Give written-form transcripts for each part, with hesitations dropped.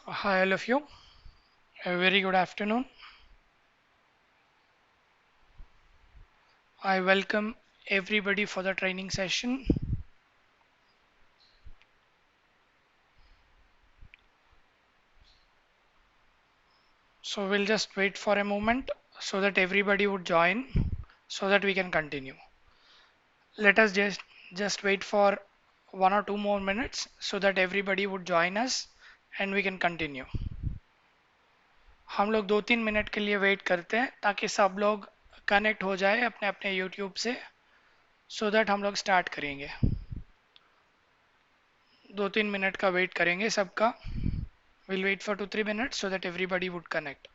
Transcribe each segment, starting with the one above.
Hi, all of you. A very good afternoon. I welcome everybody for the training session. So we'll just wait for a moment so that everybody would join so that we can continue. Let us just wait for 1 or 2 more minutes so that everybody would join us and we can continue. हम लोग 2-3 minute के लिए wait करते हैं ताकि सब लोग connect हो जाए अपने अपने यूट्यूब से सो दैट हम लोग स्टार्ट करेंगे. 2-3 मिनट का वेट करेंगे सबका. We'll wait for 2-3 minutes so that everybody would connect.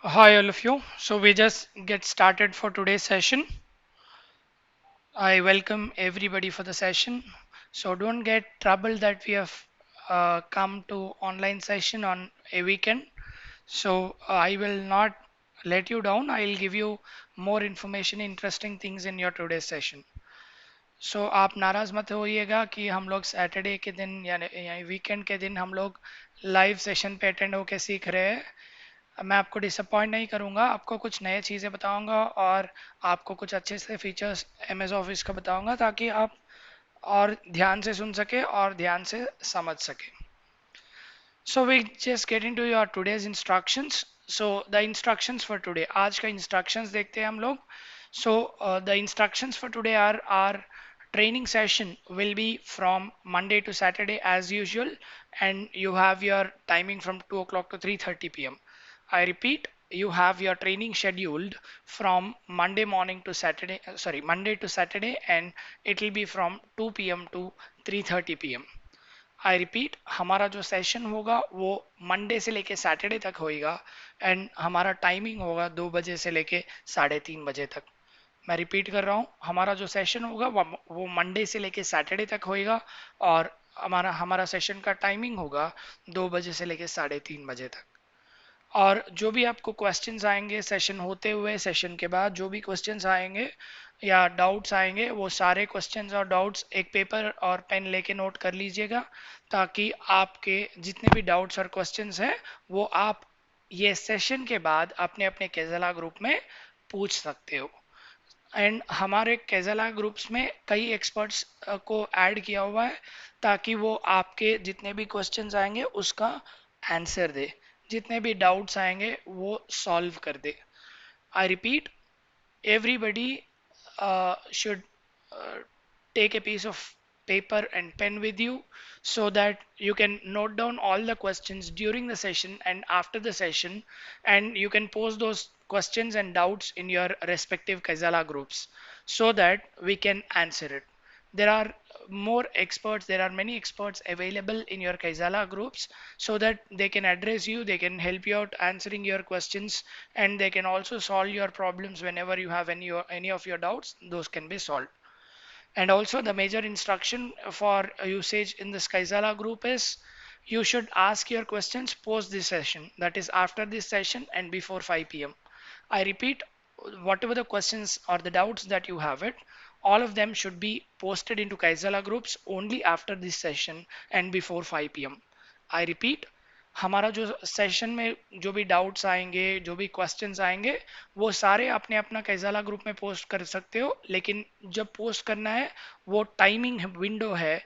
Hi all of you. So we just get started for today's session. I welcome everybody for the session. So don't get troubled that we have come to online session on a weekend. So I will not let you down. I will give you more information, interesting things in your today's session. सो आप नाराज़ मत होइएगा कि हम लोग Saturday के दिन यानी weekend के दिन हम लोग लाइव सेशन पे अटेंड होके सीख रहे हैं. मैं आपको डिसअपॉइंट नहीं करूंगा. आपको कुछ नए चीज़ें बताऊंगा और आपको कुछ अच्छे से फीचर्स एमएस ऑफिस का बताऊंगा ताकि आप और ध्यान से सुन सके और ध्यान से समझ सके. So we just get into your today's instructions. So the instructions for today, आज का instructions देखते हैं हम लोग. So the instructions for today are our training session will be from Monday to Saturday as usual, and you have your timing from 2 o'clock to 3:30 p.m. I repeat, you have your training scheduled from Monday morning to Saturday, Monday to Saturday, and it will be from 2 p.m. to 3:30 p.m. I repeat, हमारा जो session होगा वो Monday से लेके Saturday तक होएगा and हमारा timing होगा 2 बजे से लेके 3:30 बजे तक. मैं रिपीट कर रहा हूँ, हमारा जो सेशन होगा वो मंडे से लेके सैटरडे तक होएगा और हमारा हमारा सेशन का टाइमिंग होगा 2 बजे से लेके 3:30 बजे तक. और जो भी आपको क्वेश्चंस आएंगे सेशन होते हुए सेशन के बाद जो भी क्वेश्चंस आएंगे या डाउट्स आएंगे वो सारे क्वेश्चंस और डाउट्स एक पेपर और पेन लेके नोट कर लीजिएगा ताकि आपके जितने भी डाउट्स और क्वेश्चंस हैं वो आप ये सेशन के बाद अपने अपने केजला ग्रुप में पूछ सकते हो. एंड हमारे केजला ग्रुप्स में कई एक्सपर्ट्स को ऐड किया हुआ है ताकि वो आपके जितने भी क्वेश्चंस आएंगे उसका आंसर दे, जितने भी डाउट्स आएंगे वो सॉल्व कर दे. I repeat, everybody should take a piece of paper and pen with you so that you can note down all the questions during the session and after the session, and you can post those questions and doubts in your respective Kaizala groups so that we can answer it. There are more experts, there are many experts available in your Kaizala groups so that they can address you, they can help you out answering your questions, and they can also solve your problems whenever you have any of your doubts, those can be solved. And also the major instruction for usage in the Skyzala group is you should ask your questions post this session, that is after this session and before 5 p.m. I repeat, whatever the questions or the doubts that you have it, all of them should be posted into Kaizala groups only after this session and before 5 p.m. I repeat, हमारा जो session में जो भी doubts आएंगे जो भी questions आएंगे वो सारे अपने अपना कैजाला ग्रुप में पोस्ट कर सकते हो, लेकिन जब पोस्ट करना है वो टाइमिंग विंडो है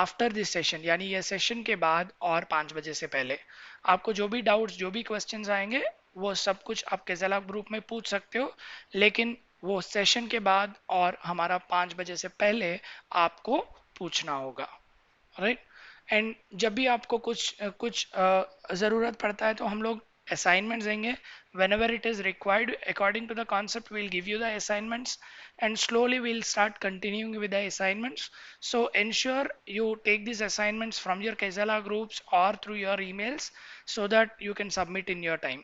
आफ्टर दिस सेशन, यानी ये सेशन के बाद और 5 बजे से पहले. आपको जो भी डाउट्स जो भी क्वेश्चंस आएंगे वो सब कुछ आप कैजाला ग्रुप में पूछ सकते हो, लेकिन वो सेशन के बाद और हमारा 5 बजे से पहले आपको पूछना होगा. राइट। एंड जब भी आपको कुछ ज़रूरत पड़ता है तो हम लोग असाइनमेंट्स देंगे। whenever it is required according to the concept we'll give you the assignments, and slowly we'll start continuing with the assignments. So ensure you take these assignments from your Kaizala groups or through your emails so that you can submit in your time.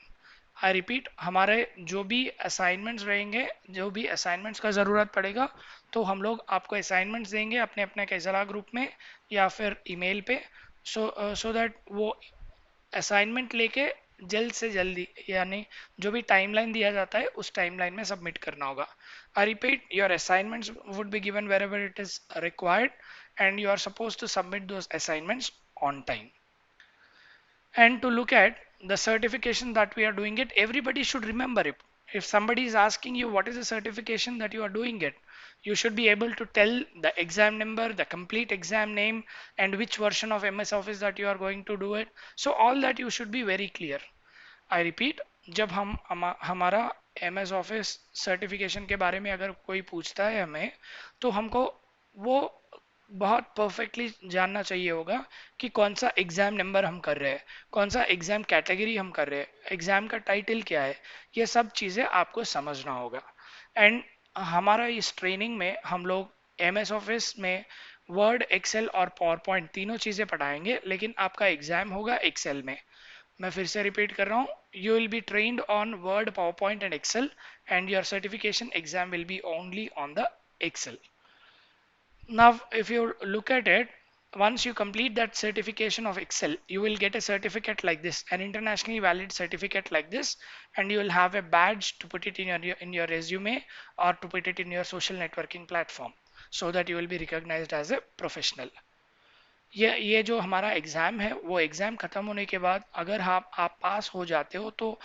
I repeat, हमारे जो भी assignments रहेंगे, जो भी assignments का ज़रूरत पड़ेगा, तो हम लोग आपको असाइनमेंट्स देंगे अपने अपने कैजला ग्रुप में या फिर ईमेल पे। सो दैट वो असाइनमेंट लेके जल्द से जल्दी, यानी जो भी टाइमलाइन दिया जाता है उस टाइमलाइन में सबमिट करना होगा। I repeat, your assignments would be given wherever it is required and you are suppose to submit those assignments on time. And to look at the certification that we are doing it, everybody should remember it. If somebody is asking you what is the certification that you are doing it, you should be able to tell the exam number, the complete exam name, and which version of MS Office that you are going to do it. So all that you should be very clear. I repeat, जब हमारा MS office certification के बारे में अगर कोई पूछता है हमें, तो हमको वो बहुत परफेक्टली जानना चाहिए होगा कि कौन सा एग्ज़ाम नंबर हम कर रहे हैं, कौन सा एग्ज़ाम कैटेगरी हम कर रहे हैं, एग्ज़ाम का टाइटल क्या है, ये सब चीज़ें आपको समझना होगा। एंड हमारा इस ट्रेनिंग में हम लोग MS ऑफिस में वर्ड, एक्सेल और पावर पॉइंट तीनों चीज़ें पढ़ाएंगे, लेकिन आपका एग्ज़ाम होगा एक्सेल में। मैं फिर से रिपीट कर रहा हूँ, you will be trained on Word, PowerPoint and Excel, and your certification exam will be only on the Excel. Now, if you look at it, once you complete that certification of Excel, you will get a certificate like this, an internationally valid certificate like this, and you will have a badge to put it in your resume or to put it in your social networking platform, so that you will be recognized as a professional। ये जो हमारा exam है, वो exam ख़त्म होने के बाद अगर आप पास हो जाते हो तो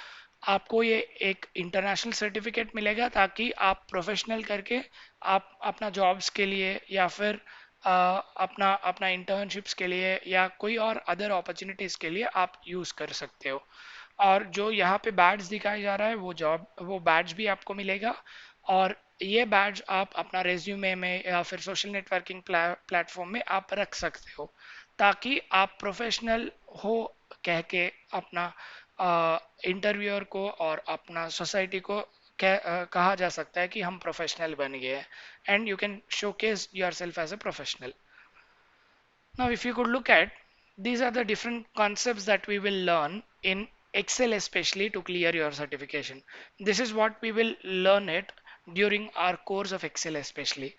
आपको ये एक इंटरनेशनल सर्टिफिकेट मिलेगा, ताकि आप प्रोफेशनल करके आप अपना जॉब्स के लिए या फिर अपना अपना इंटर्नशिप्स के लिए या कोई और अदर अपॉर्चुनिटीज़ के लिए आप यूज़ कर सकते हो। और जो यहाँ पे बैड्स दिखाया जा रहा है वो बैड्स भी आपको मिलेगा, और ये बैड्स आप अपना रेज्यूमे में या फिर सोशल नेटवर्किंग प्लेटफॉर्म में आप रख सकते हो, ताकि आप प्रोफेशनल हो कह के अपना इंटरव्यूअर को और अपना सोसाइटी को कहा जा सकता है कि हम प्रोफेशनल बन गए हैं, and you can showcase yourself as a professional. Now, if you could look at, these are the different concepts that we will learn in Excel, especially to clear your certification. This is what we will learn it during our course of Excel, especially.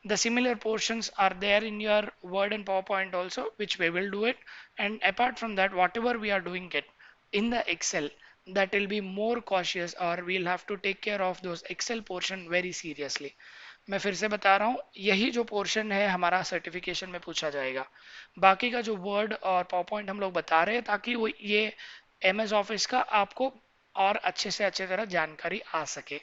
The similar portions are there in your Word and PowerPoint also, which we will do it. And apart from that, whatever we are doing it in the Excel, that will be more cautious, or we'll have to take care of those Excel portion very seriously. मैं फिर से बता रहा हूँ, यही जो portion है हमारा सर्टिफिकेशन में पूछा जाएगा। बाकी का जो वर्ड और पावर पॉइंट हम लोग बता रहे हैं, ताकि वो ये MS ऑफिस का आपको और अच्छे से अच्छे तरह जानकारी आ सके।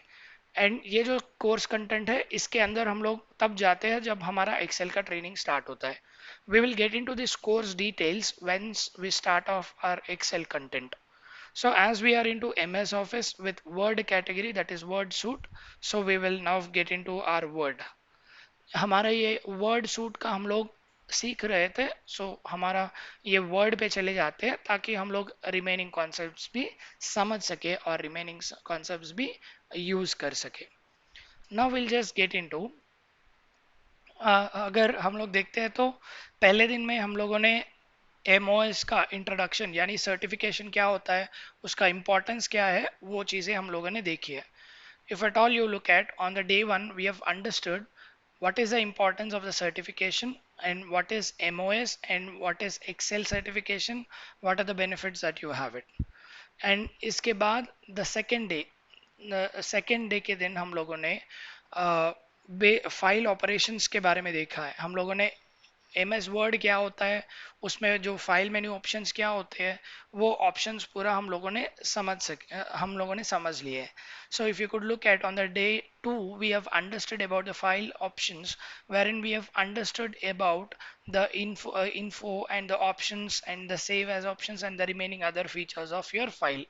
एंड ये जो कोर्स कंटेंट है, इसके अंदर हम लोग तब जाते हैं जब हमारा एक्सेल का ट्रेनिंग स्टार्ट होता है। We will get into this course details whence we start off our Excel content. So as we are into MS Office with Word category, that is Word Suite, so we will now get into our Word। हमारा ये word suit का हम लोग सीख रहे थे, सो हमारा ये वर्ड पे चले जाते हैं ताकि हम लोग रिमेनिंग कॉन्सेप्ट्स भी समझ सके और रिमेनिंग कॉन्सेप्ट्स भी यूज कर सके। Now will just get into, अगर हम लोग देखते हैं तो पहले दिन में हम लोगों ने MOS का इंट्रोडक्शन यानी सर्टिफिकेशन क्या होता है, उसका इम्पोर्टेंस क्या है, वो चीज़ें हम लोगों ने देखी है। If at all you look at, on the day one, we have understood what is the importance of the certification and what is MOS and what is Excel certification, what are the benefits that you have it. And इसके बाद the second day के दिन हम लोगों ने file operations के बारे में देखा है। हम लोगों ने MS वर्ड क्या होता है, उसमें जो फाइल मेन्यू ऑप्शंस क्या होते हैं, वो ऑप्शंस पूरा हम लोगों ने समझ लिए। So if you could look at on the day 2, we have understood about the file options, wherein we have understood about the info and the options and the save as options and the remaining other features of your file.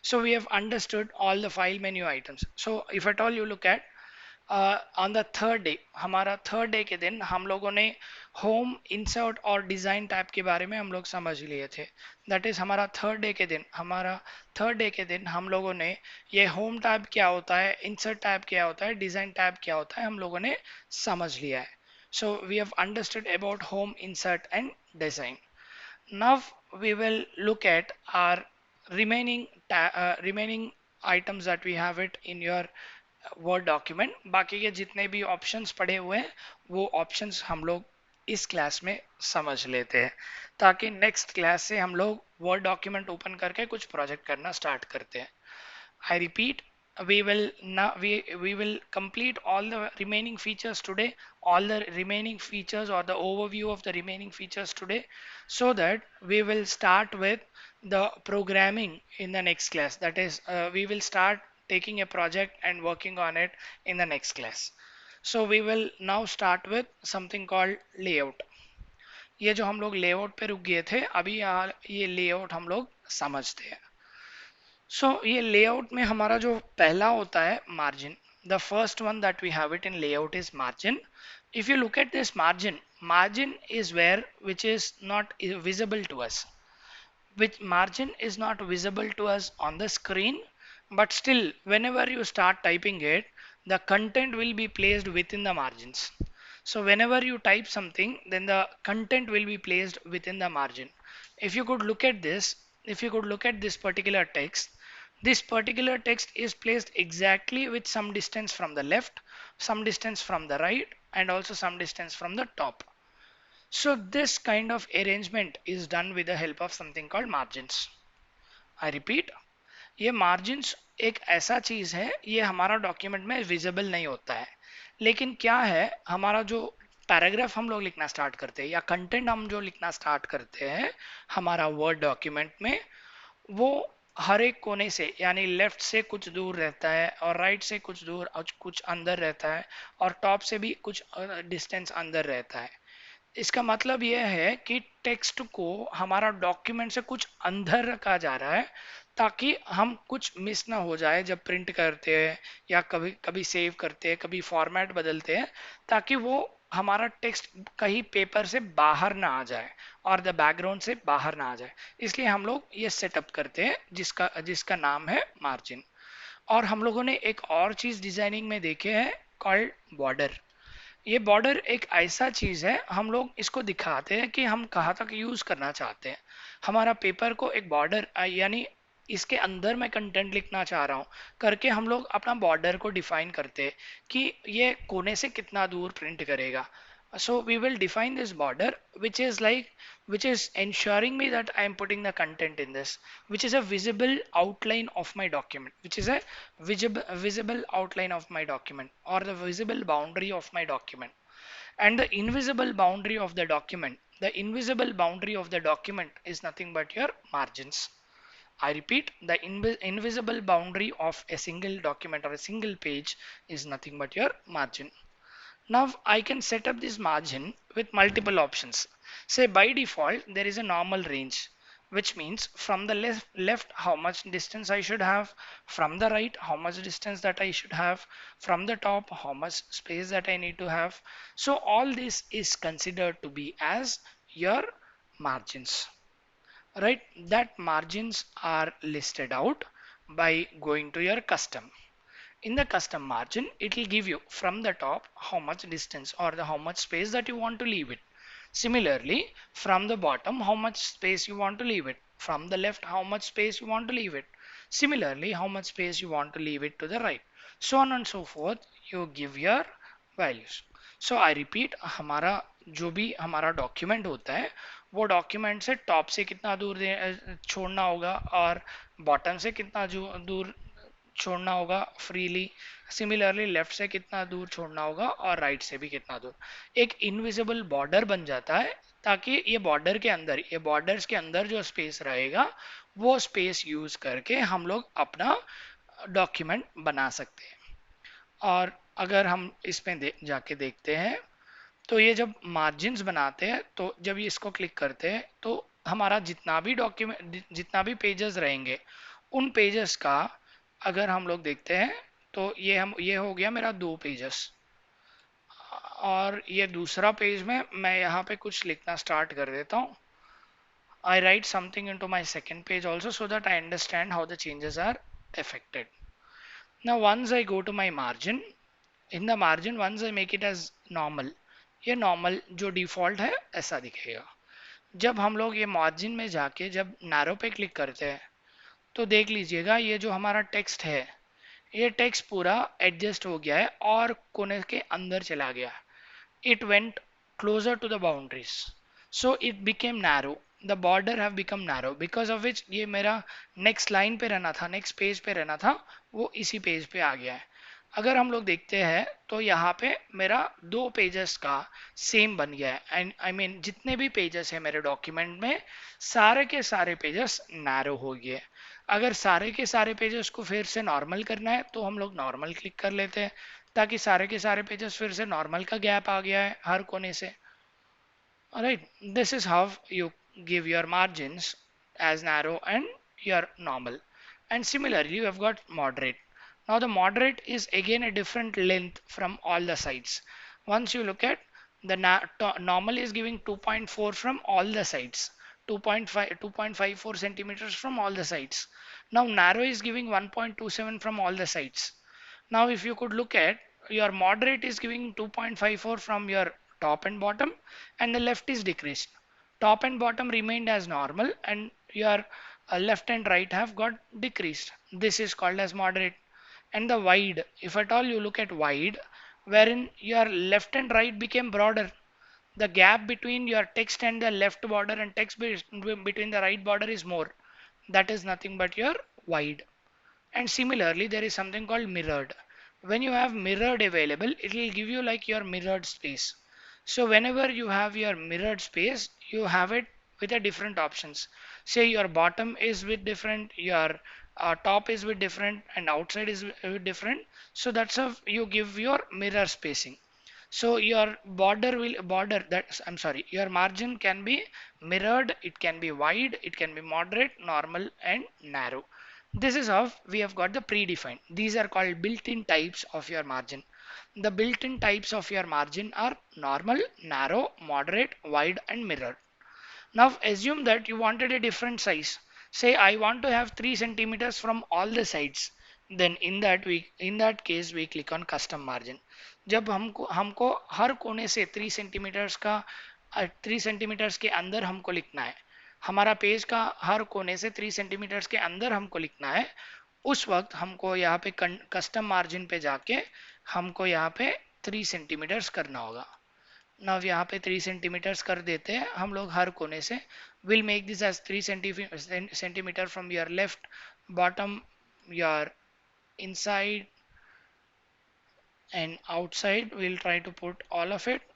So we have understood all the file menu items. So if at all you look at, on the third day, हमारा third day के दिन हम लोगों ने home insert और design tab के बारे में हम लोग समझ लिए थे। दैट इज़ हमारा थर्ड डे के दिन, हमारा थर्ड डे के दिन हम लोगों ने ये होम टैब क्या होता है, इंसर्ट टैब क्या होता है, डिज़ाइन टैब क्या होता है, हम लोगों ने समझ लिया है। So we have understood about home insert and design. Now we will look at our remaining items that we have it in your Word document. बाकी के जितने भी options पड़े हुए हैं वो options हम लोग इस क्लास में समझ लेते हैं ताकि नेक्स्ट क्लास से हम लोग वर्ड डॉक्यूमेंट ओपन करके कुछ प्रोजेक्ट करना स्टार्ट करते हैं. I repeat, we will complete all the remaining features today, all the remaining features or the overview of the remaining features today, so that we will start with the programming in the next class. That is, we will start taking a project and working on it in the next class. So we will now start with something called layout. ये जो हम लोग layout पे रुक गए थे, अभी यहाँ ये लेआउट हम लोग समझते हैं. सो ये लेआउट में हमारा जो पहला होता है margin, the first one that we have it in layout is margin. If you look at this margin, margin is where which is not visible to us, which margin is not visible to us on the screen, but still whenever you start typing it, the content will be placed within the margins. So whenever you type something, then the content will be placed within the margin. If you could look at this, if you could look at this particular text, this particular text is placed exactly with some distance from the left, some distance from the right, and also some distance from the top. So this kind of arrangement is done with the help of something called margins. I repeat, ये margins एक ऐसा चीज है, ये हमारा document में visible नहीं होता है, लेकिन क्या है, हमारा जो पैराग्राफ हम लोग लिखना स्टार्ट करते हैं या कंटेंट हम जो लिखना स्टार्ट करते हैं हमारा वर्ड डॉक्यूमेंट में, वो हर एक कोने से यानी लेफ्ट से कुछ दूर रहता है और राइट से कुछ दूर और कुछ अंदर रहता है और टॉप से भी कुछ डिस्टेंस अंदर रहता है. इसका मतलब यह है कि टेक्स्ट को हमारा डॉक्यूमेंट से कुछ अंदर रखा जा रहा है ताकि हम कुछ मिस ना हो जाए जब प्रिंट करते हैं या कभी कभी सेव करते हैं, कभी फॉर्मेट बदलते हैं, ताकि वो हमारा टेक्स्ट कहीं पेपर से बाहर ना आ जाए और द बैकग्राउंड से बाहर ना आ जाए. इसलिए हम लोग ये सेटअप करते हैं जिसका जिसका नाम है मार्जिन. और हम लोगों ने एक और चीज डिजाइनिंग में देखे है कॉल्ड बॉर्डर. ये बॉर्डर एक ऐसा चीज है, हम लोग इसको दिखाते हैं कि हम कहाँ तक यूज करना चाहते हैं. हमारा पेपर को एक बॉर्डर यानी इसके अंदर मैं कंटेंट लिखना चाह रहा हूँ करके हम लोग अपना बॉर्डर को डिफाइन करते हैं कि ये कोने से कितना दूर प्रिंट करेगा. So we will define this border which is ensuring me that I am putting the content in this, which is a visible outline of my document, which is a visible outline of my document or the visible boundary of my document. And the invisible boundary of the invisible boundary of the document is nothing but your margins. I repeat, the invisible boundary of a single document or a single page is nothing but your margin. Now I can set up this margin with multiple options. Say by default there is a normal range, which means from the left how much distance I should have, from the right how much distance that I should have, from the top how much space that I need to have. So all this is considered to be as your margins, right? That margins are listed out by going to your custom. In the custom margin, it will give you from the top how much distance or the how much space that you want to leave it. Similarly, from the bottom, how much space you want to leave it. From the left, how much space you want to leave it. Similarly, how much space you want to leave it to the right. So on and so forth, you give your values. So I repeat, हमारा जो भी हमारा document होता है वो document से top से कितना दूर छोड़ना होगा और बॉटम से कितना दूर छोड़ना होगा फ्रीली. सिमिलरली लेफ्ट से कितना दूर छोड़ना होगा और राइट से भी कितना दूर. एक इनविजिबल बॉर्डर बन जाता है ताकि ये बॉर्डर के अंदर, ये बॉर्डर्स के अंदर जो स्पेस रहेगा वो स्पेस यूज करके हम लोग अपना डॉक्यूमेंट बना सकते हैं. और अगर हम इसमें जाके देखते हैं तो ये जब मार्जिन्स बनाते हैं तो जब ये इसको क्लिक करते हैं तो हमारा जितना भी डॉक्यूमेंट जितना भी पेजेस रहेंगे उन पेजेस का अगर हम लोग देखते हैं तो ये हो गया मेरा 2 पेजेस। और ये दूसरा पेज में मैं यहाँ पे कुछ लिखना स्टार्ट कर देता हूँ। I write something into my second page also so that I understand how the changes are affected. Now once I go to my margin, in the margin once I make it as normal, ये normal जो default है ऐसा दिखेगा। जब हम लोग ये margin में जाके जब नैरो पे क्लिक करते हैं तो देख लीजिएगा ये जो हमारा टेक्स्ट है ये टेक्स्ट पूरा एडजस्ट हो गया है और कोने के अंदर चला गया है। It went closer to the boundaries, so it became narrow. The border have become narrow because of which ये मेरा next line पे रहना था, next पेज पे रहना था, वो इसी पेज पे आ गया है। अगर हम लोग देखते हैं तो यहाँ पे मेरा 2 पेजेस का सेम बन गया है एंड आई मीन जितने भी पेजेस है मेरे डॉक्यूमेंट में सारे के सारे पेजेस नैरो हो गए। अगर सारे के सारे पेजेस को फिर से नॉर्मल करना है तो हम लोग नॉर्मल क्लिक कर लेते हैं ताकि सारे के सारे पेजेस फिर से नॉर्मल का गैप आ गया है हर कोने से। Alright, this is how you give your margins as narrow and your normal. And similarly, you have got moderate. Now the moderate is again a different length from all the sides. Once you look at the normal is giving 2.4 from all the sides, 2.5, 2.54 centimeters from all the sides. Now narrow is giving 1.27 from all the sides. Now if you could look at your moderate is giving 2.54 from your top and bottom and the left is decreased. Top and bottom remained as normal and your left and right have got decreased. This is called as moderate. And the wide, if at all you look at wide, wherein your left and right became broader. The gap between your text and the left border and text between the right border is more. That is nothing but your wide. And similarly there is something called mirrored. When you have mirrored available it will give you like your mirrored space. So whenever you have your mirrored space you have it with a different options. Say your bottom is with different, your top is with different and outside is with different. So that's how you give your mirror spacing. So your border that I'm sorry, your margin can be mirrored, it can be wide, it can be moderate, normal and narrow. This is how we have got the predefined. These are called built-in types of your margin. The built-in types of your margin are normal, narrow, moderate, wide and mirror. Now assume that you wanted a different size. Say I want to have 3 centimeters from all the sides. Then in that case we click on custom margin. जब हमको हमको हर कोने से 3 centimetres का 3 centimetres के अंदर हमको लिखना है, हमारा पेज का हर कोने से 3 सेंटीमीटर्स के अंदर हमको लिखना है, उस वक्त हमको यहाँ पे कस्टम मार्जिन पे जाके हमको यहाँ पे 3 सेंटीमीटर्स करना होगा। नाउ यहाँ पे 3 सेंटीमीटर्स कर देते हैं हम लोग हर कोने से। Will make this as 3 centimetre from your left bottom, your inside and outside. We'll try to put all of it,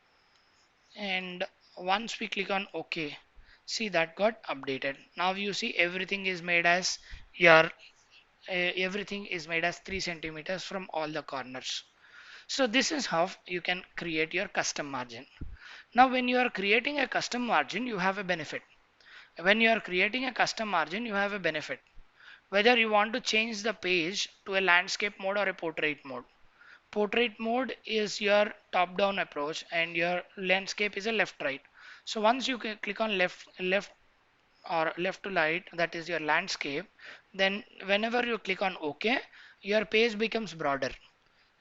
and once we click on OK, see that got updated. Now you see everything is made as your everything is made as 3 centimeters from all the corners. So this is how you can create your custom margin. Now when you are creating a custom margin you have a benefit. When you are creating a custom margin you have a benefit. Whether you want to change the page to a landscape mode or a portrait mode. Portrait mode is your top down approach and your landscape is a left right. So once you click on left or left to right, that is your landscape, then whenever you click on OK, your page becomes broader.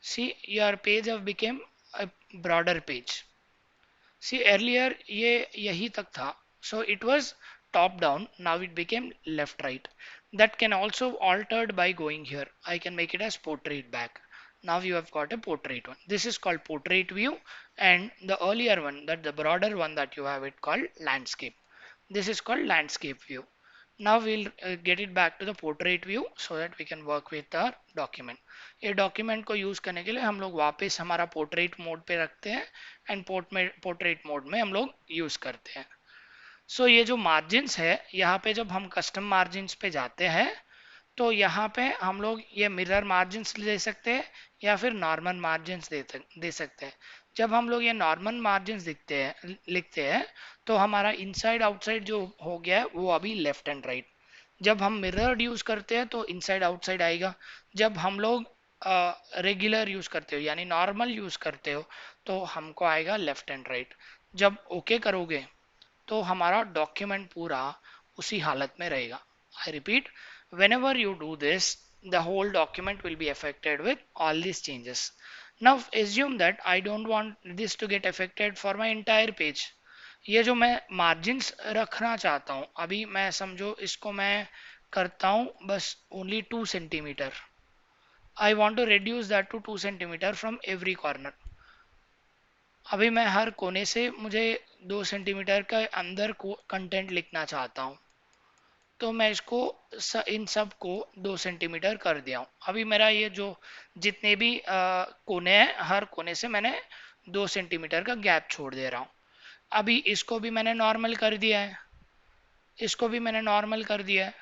See, your page have become a broader page. See, earlier ये यही तक था, so it was top down, now it became left right. That can also altered by going here. I can make it as portrait back. Now you have got a portrait one. This is called portrait view, and the earlier one, that the broader one that you have it called landscape. This is called landscape view. Now we'll get it back to the portrait view so that we can work with our document. ये document को use करने के लिए हम लोग वापस हमारा portrait mode पे रखते हैं एंड पोर्ट्रेट मोड में हम लोग यूज करते हैं। सो ये जो मार्जिन्स है यहाँ पे जब हम कस्टम मार्जिन्स पे जाते हैं तो यहाँ पे हम लोग ये मिरर मार्जिन्स दे सकते हैं या फिर नॉर्मल मार्जिन्स दे सकते हैं। जब हम लोग ये नॉर्मल मार्जिन्स लिखते हैं तो हमारा इनसाइड आउटसाइड जो हो गया है वो अभी लेफ्ट एंड राइट। जब हम मिरर यूज करते हैं तो इनसाइड आउटसाइड आएगा। जब हम लोग रेगुलर यूज करते हो यानी नॉर्मल यूज करते हो तो हमको आएगा लेफ्ट एंड राइट। जब ओके करोगे तो हमारा डॉक्यूमेंट पूरा उसी हालत में रहेगा। I repeat, whenever you do this the whole document will be affected with all these changes. Now assume that I don't want this to get affected for my entire page। ये जो मैं margins रखना चाहता हूँ अभी मैं समझो इसको मैं करता हूँ बस only 2 centimetre. I want to reduce that to 2 centimetre from every corner. अभी मैं हर कोने से मुझे 2 सेंटीमीटर के अंदर को कंटेंट लिखना चाहता हूँ तो मैं इसको इन सब को 2 सेंटीमीटर कर दिया हूँ। अभी मेरा ये जो जितने भी कोने हैं हर कोने से मैंने 2 सेंटीमीटर का गैप छोड़ दे रहा हूँ। अभी इसको भी मैंने नॉर्मल कर दिया है, इसको भी मैंने नॉर्मल कर दिया है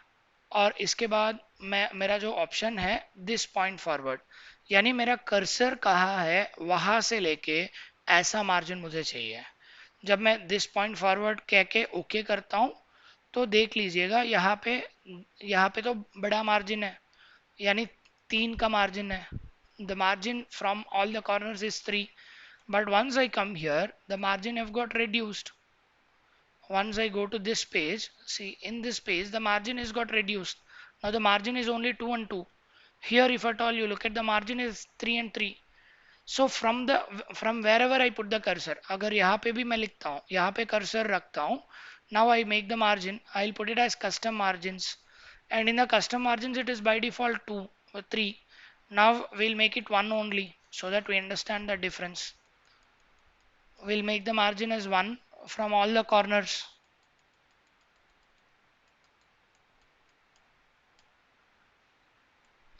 और इसके बाद मैं मेरा जो ऑप्शन है दिस पॉइंट फॉरवर्ड यानी मेरा कर्सर कहाँ है वहां से लेके ऐसा मार्जिन मुझे चाहिए। जब मैं दिस पॉइंट फॉरवर्ड कह के ओके करता हूँ तो देख लीजिएगा यहाँ पे तो बड़ा मार्जिन है यानी 3 का मार्जिन है। The margin from all the corners is 3 but once I come here the margin have got reduced। Once I go to this page, see in this page the margin is got reduced. Now the margin is only 2 and 2. Here if at all you look at the margin is 3 and 3. So from wherever I put the cursor, अगर यहाँ पे भी मैं लिखता हूँ यहाँ पे cursor रखता हूँ, now I make the margin, I'll put it as custom margins and in the custom margins it is by default 2 or 3. Now we'll make it 1 only so that we understand the difference. We'll make the margin as 1 from all the corners.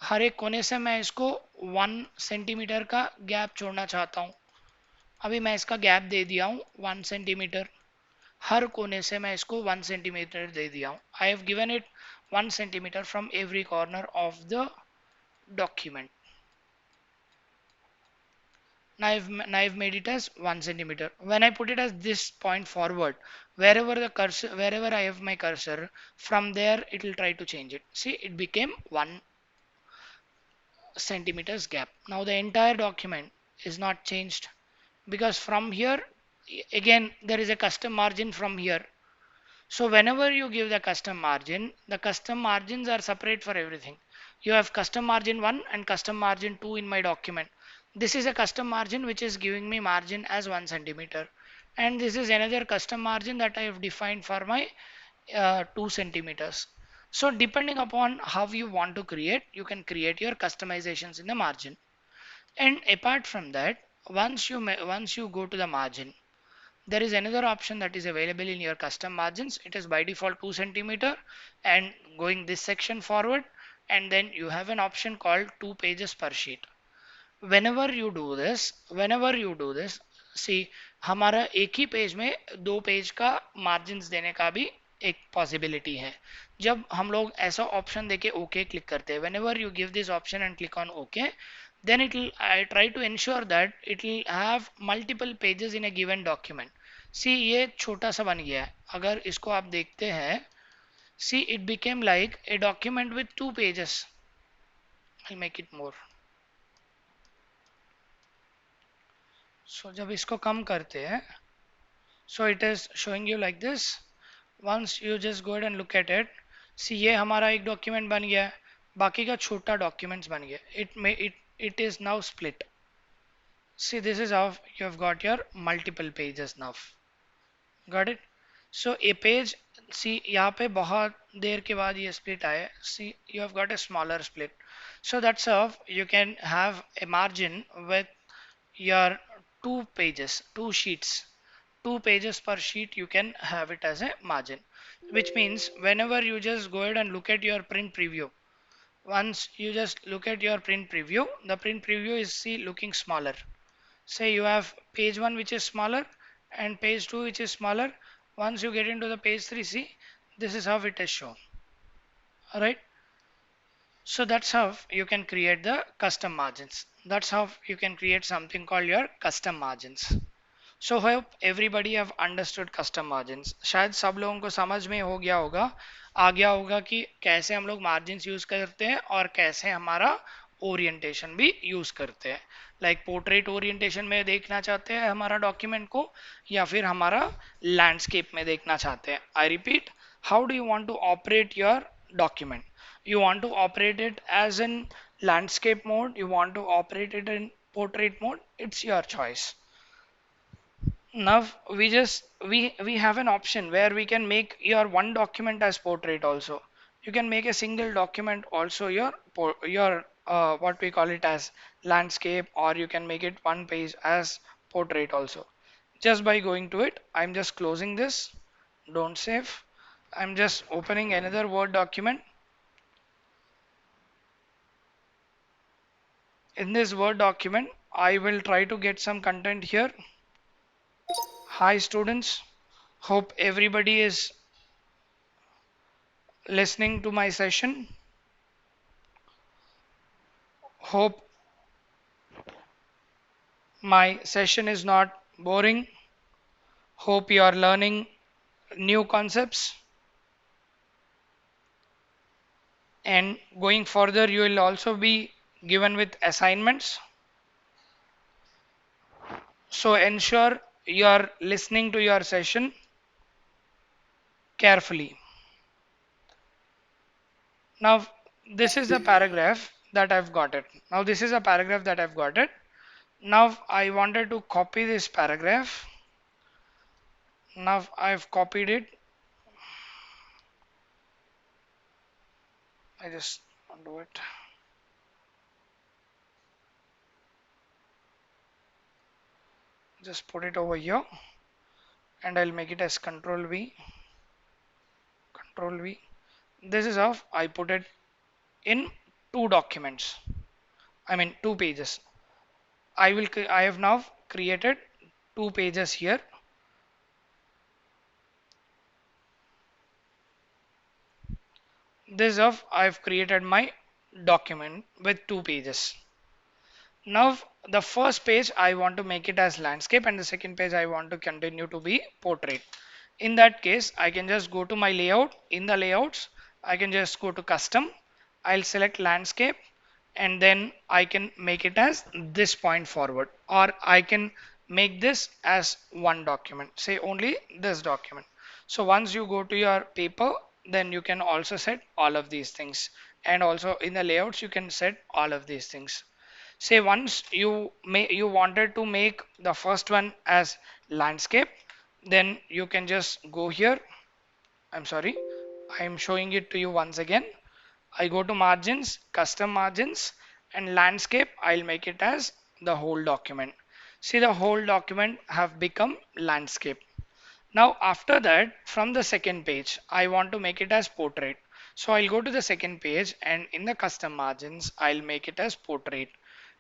हर एक कोने से मैं इसको 1 centimetre का gap छोड़ना चाहता हूँ। अभी मैं इसका गैप दे दिया हूँ 1 सेंटीमीटर। हर कोने से मैं इसको 1 सेंटीमीटर दे दिया हूँ। I have given it 1 centimetre from every corner of the document. Now I've made it as 1 centimeter. When I put it as this point forward, wherever I have my cursor, from there it will try to change it. See, it became 1 centimeters gap. Now the entire document is not changed because from here again there is a custom margin from here. So whenever you give the custom margin, the custom margins are separate for everything. You have custom margin 1 and custom margin 2 in my document. This is a custom margin which is giving me margin as 1 centimeter and this is another custom margin that I have defined for my 2 centimeters. So depending upon how you want to create, you can create your customizations in the margin. And apart from that, once you go to the margin, there is another option that is available in your custom margins. It is by default 2 centimeter and going this section forward, and then you have an option called 2 pages per sheet. Whenever you do this, see हमारा एक ही page में 2 page का margins देने का भी एक possibility है। जब हम लोग ऐसा ऑप्शन देके ओके क्लिक करते हैं, whenever you give this option and click on OK, then I try to ensure that it will have multiple pages in a given document. See ये छोटा सा बन गया है, अगर इसको आप देखते हैं, see it became like a document with 2 pages. I'll make it more. So जब इसको कम करते हैं, so it is showing you like this. Once you just go ahead and look at it, see ये हमारा एक डॉक्यूमेंट बन गया है, बाकी का छोटा डॉक्यूमेंट्स बन गया। It is now split. See this is how you have got your multiple pages now. Got it? So a page, see यहाँ पे बहुत देर के बाद ये split आया, see you have got a smaller split. So that's how you can have a margin with your 2 pages, 2 sheets, 2 pages per sheet. You can have it as a margin, which means whenever you just go ahead and look at your print preview, once you just look at your print preview, the print preview is see looking smaller. Say you have page 1 which is smaller and page 2 which is smaller. Once you get into the page 3, see this is how it is shown. Alright, so that's how you can create the custom margins. That's how you can create something called your custom margins. So hope everybody have understood custom margins. शायद सब लोगों को समझ में हो गया होगा, आ गया होगा कि कैसे हम लोग margins यूज करते हैं और कैसे हमारा ओरिएंटेशन भी यूज करते हैं. लाइक पोर्ट्रेट ओरिएंटेशन में देखना चाहते हैं हमारा डॉक्यूमेंट को, या फिर हमारा लैंडस्केप में देखना चाहते हैं. I repeat, how do you want to operate your document? You want to operate it as in landscape mode, you want to operate it in portrait mode, it's your choice. Now we have an option where we can make your one document as portrait also. You can make a single document also your what we call it as landscape, or you can make it one page as portrait also. Just by going to it, I'm just closing this. Don't save. I'm just opening another Word document. In this Word document, I will try to get some content here. Hi students, hope everybody is listening to my session. Hope my session is not boring. Hope you are learning new concepts. And going further, you will also be given with assignments. So ensure you are listening to your session carefully. Now, this is a paragraph that I've got it. Now, this is a paragraph that I've got it. Now, I wanted to copy this paragraph. Now, I've copied it. I just undo it. Just put it over here, and I'll make it as Control V. Control V. This is how I put it in two documents. I mean two pages. I have now created two pages here. This is how I've created my document with two pages. Now the first page I want to make it as landscape, and the second page I want to continue to be portrait. In that case, I can just go to my layout. In the layouts, I can just go to custom. I'll select landscape, and then I can make it as this point forward, or I can make this as one document, say only this document. So once you go to your paper, then you can also set all of these things, and also in the layouts you can set all of these things. Say once you wanted to make the first one as landscape, then you can just go here. I'm sorry, I'm showing it to you once again. I go to margins, custom margins, and landscape. I'll make it as the whole document. See, the whole document have become landscape. Now after that, from the second page, I want to make it as portrait. So I'll go to the second page, and in the custom margins, I'll make it as portrait,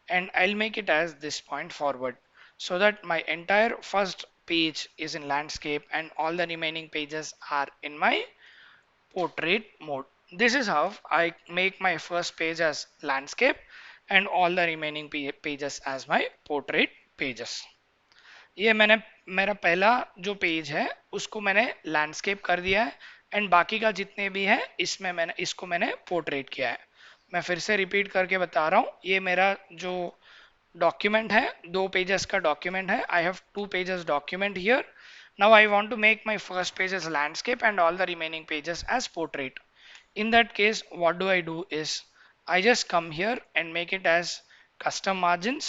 and I'll make it as this point forward, so that my entire first page is in landscape and all the remaining pages are in my portrait mode. This is how I make my first page as landscape and all the remaining pages as my portrait pages. ये मैंने मेरा पहला जो page है उसको मैंने landscape कर दिया है, एंड बाकी का जितने भी है इसमें मैंने इसको मैंने पोर्ट्रेट किया है. मैं फिर से रिपीट करके बता रहा हूँ, ये मेरा जो डॉक्यूमेंट है, दो पेजेस का डॉक्यूमेंट है. I have two pages document here. Now I want to make my first page as landscape and all the remaining pages as portrait. In that case, what do I do is I just come here and make it as custom margins,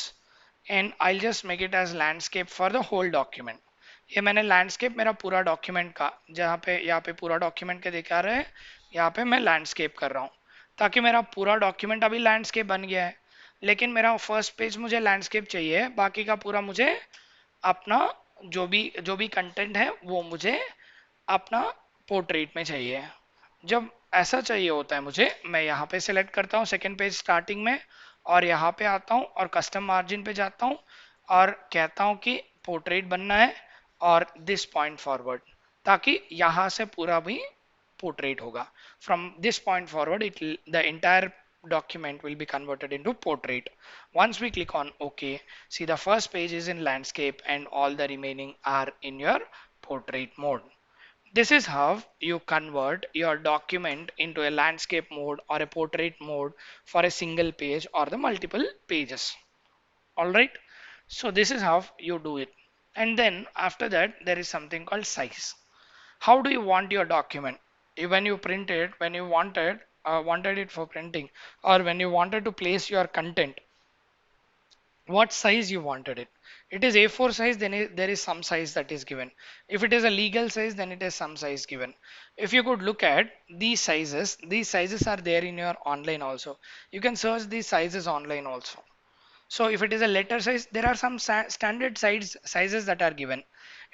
and I'll just make it as landscape for the whole document. ये मैंने landscape मेरा पूरा document का, जहाँ पे यहाँ पे पूरा डॉक्यूमेंट के दिखा रहे हैं, यहाँ पे मैं लैंडस्केप कर रहा हूँ, ताकि मेरा पूरा डॉक्यूमेंट अभी लैंडस्केप बन गया है. लेकिन मेरा फर्स्ट पेज मुझे लैंडस्केप चाहिए, बाकी का पूरा मुझे अपना जो भी कंटेंट है वो मुझे अपना पोर्ट्रेट में चाहिए. जब ऐसा चाहिए होता है मुझे, मैं यहाँ पे सिलेक्ट करता हूँ सेकेंड पेज स्टार्टिंग में, और यहाँ पे आता हूँ और कस्टम मार्जिन पे जाता हूँ और कहता हूँ कि पोर्ट्रेट बनना है और दिस पॉइंट फॉरवर्ड, ताकि यहाँ से पूरा भी पोर्ट्रेट होगा. From this point forward it the entire document will be converted into portrait. Once we click on OK, see the first page is in landscape and all the remaining are in your portrait mode. This is how you convert your document into a landscape mode or a portrait mode for a single page or the multiple pages. All right. So this is how you do it. And then after that, there is something called size. How do you want your document? When you print it, when you wanted it for printing, or when you wanted to place your content, what size you wanted it. It is A4 size, then there is some size that is given. If it is a legal size, then it is some size given. If you could look at these sizes are there in your online also. You can search these sizes online also. So if it is a letter size, there are some standard sizes that are given.